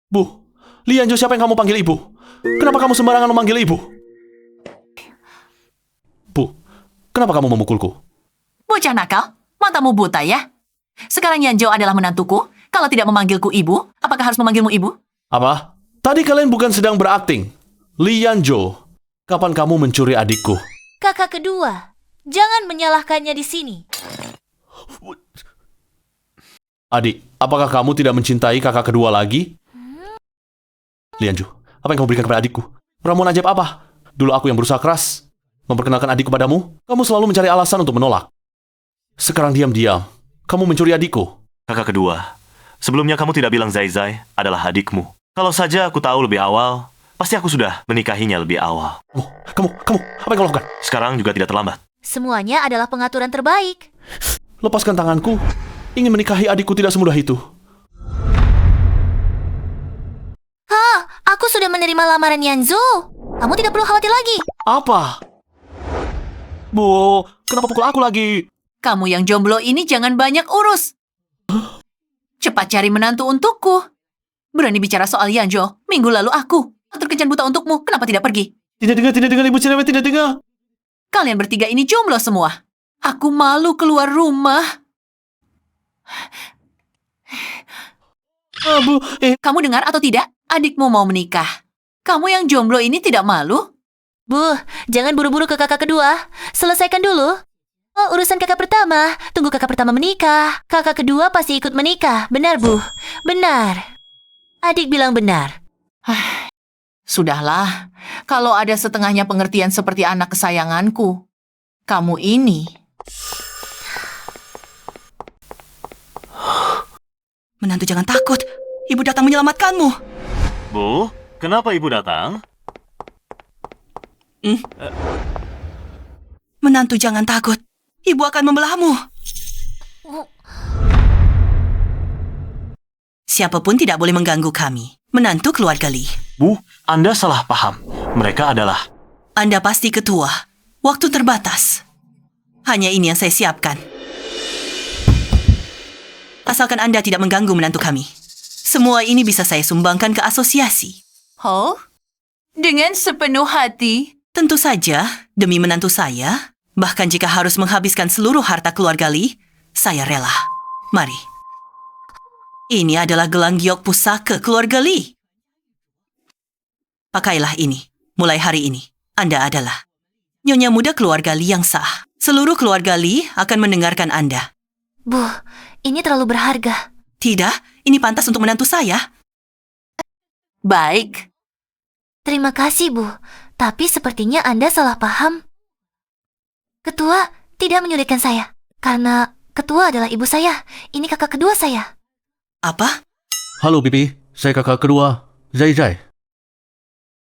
Bu, Li Yanjo, siapa yang kamu panggil ibu? Kenapa kamu sembarangan memanggil ibu? Bu, kenapa kamu memukulku? Bocah nakal, matamu buta ya? Sekarang Yanjo adalah menantuku. Kalau tidak memanggilku ibu, apakah harus memanggilmu ibu? Apa? Tadi kalian bukan sedang berakting. Li Yanjo Kapan kamu mencuri adikku? Kakak kedua, jangan menyalahkannya di sini. Adik, apakah kamu tidak mencintai kakak kedua lagi? Lianju, apa yang kamu berikan kepada adikku? Ramuan ajaib apa? Dulu aku yang berusaha keras memperkenalkan adikku padamu. Kamu selalu mencari alasan untuk menolak. Sekarang diam-diam, kamu mencuri adikku. Kakak kedua, sebelumnya kamu tidak bilang Zai Zai adalah adikmu. Kalau saja aku tahu lebih awal, pasti aku sudah menikahinya lebih awal. Kamu, apa yang kau lakukan? Sekarang juga tidak terlambat. Semuanya adalah pengaturan terbaik. Lepaskan tanganku. Ingin menikahi adikku tidak semudah itu. Aku sudah menerima lamaran Yanzu. Kamu tidak perlu khawatir lagi. Apa? Bu, kenapa pukul aku lagi? Kamu yang jomblo ini jangan banyak urus. Cepat cari menantu untukku. Berani bicara soal Yanjo. Minggu lalu aku terkejan buta untukmu. Kenapa tidak pergi? Tidak dengar, ibu cerewet, tidak dengar. Kalian bertiga ini jomblo semua. Aku malu keluar rumah. Bu, Kamu dengar atau tidak? Adikmu mau menikah. Kamu yang jomblo ini tidak malu? Bu, jangan buru-buru ke kakak kedua. Selesaikan dulu. Oh, urusan kakak pertama. Tunggu kakak pertama menikah. Kakak kedua pasti ikut menikah. Benar, Bu. Benar. Adik bilang benar. Sudahlah. Kalau ada setengahnya pengertian seperti anak kesayanganku. Kamu ini. Menantu jangan takut. Ibu datang menyelamatkanmu. Bu, kenapa ibu datang? Menantu jangan takut. Ibu akan membelahmu. Siapapun tidak boleh mengganggu kami. Menantu keluarga Lee. Bu, Anda salah paham. Mereka adalah... Anda pasti ketua. Waktu terbatas. Hanya ini yang saya siapkan. Asalkan Anda tidak mengganggu menantu kami. Semua ini bisa saya sumbangkan ke asosiasi. Oh? Dengan sepenuh hati? Tentu saja, demi menantu saya. Bahkan jika harus menghabiskan seluruh harta keluarga Lee, saya rela. Mari. Ini adalah gelang giok pusaka keluarga Lee. Pakailah ini. Mulai hari ini, Anda adalah nyonya muda keluarga Lee yang sah. Seluruh keluarga Lee akan mendengarkan Anda. Bu, ini terlalu berharga. Tidak, ini pantas untuk menantu saya. Baik. Terima kasih, Bu. Tapi sepertinya Anda salah paham. Ketua tidak menyulitkan saya. Karena ketua adalah ibu saya. Ini kakak kedua saya. Apa? Halo, Pipi. Saya kakak kedua, Zai Zai.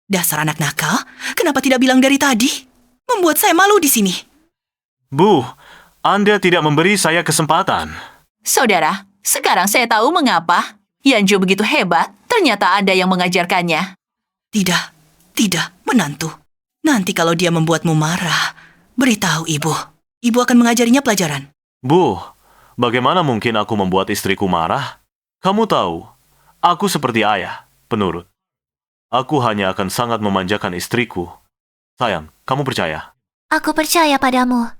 Dasar anak nakal. Kenapa tidak bilang dari tadi? Membuat saya malu di sini. Bu, Anda tidak memberi saya kesempatan. Saudara, sekarang saya tahu mengapa Yanjo begitu hebat. Ternyata ada yang mengajarkannya. Tidak, menantu. Nanti kalau dia membuatmu marah, beritahu ibu. Ibu akan mengajarinya pelajaran. Bu, bagaimana mungkin aku membuat istriku marah? Kamu tahu, aku seperti ayah, penurut. Aku hanya akan sangat memanjakan istriku. Sayang, kamu percaya? Aku percaya padamu.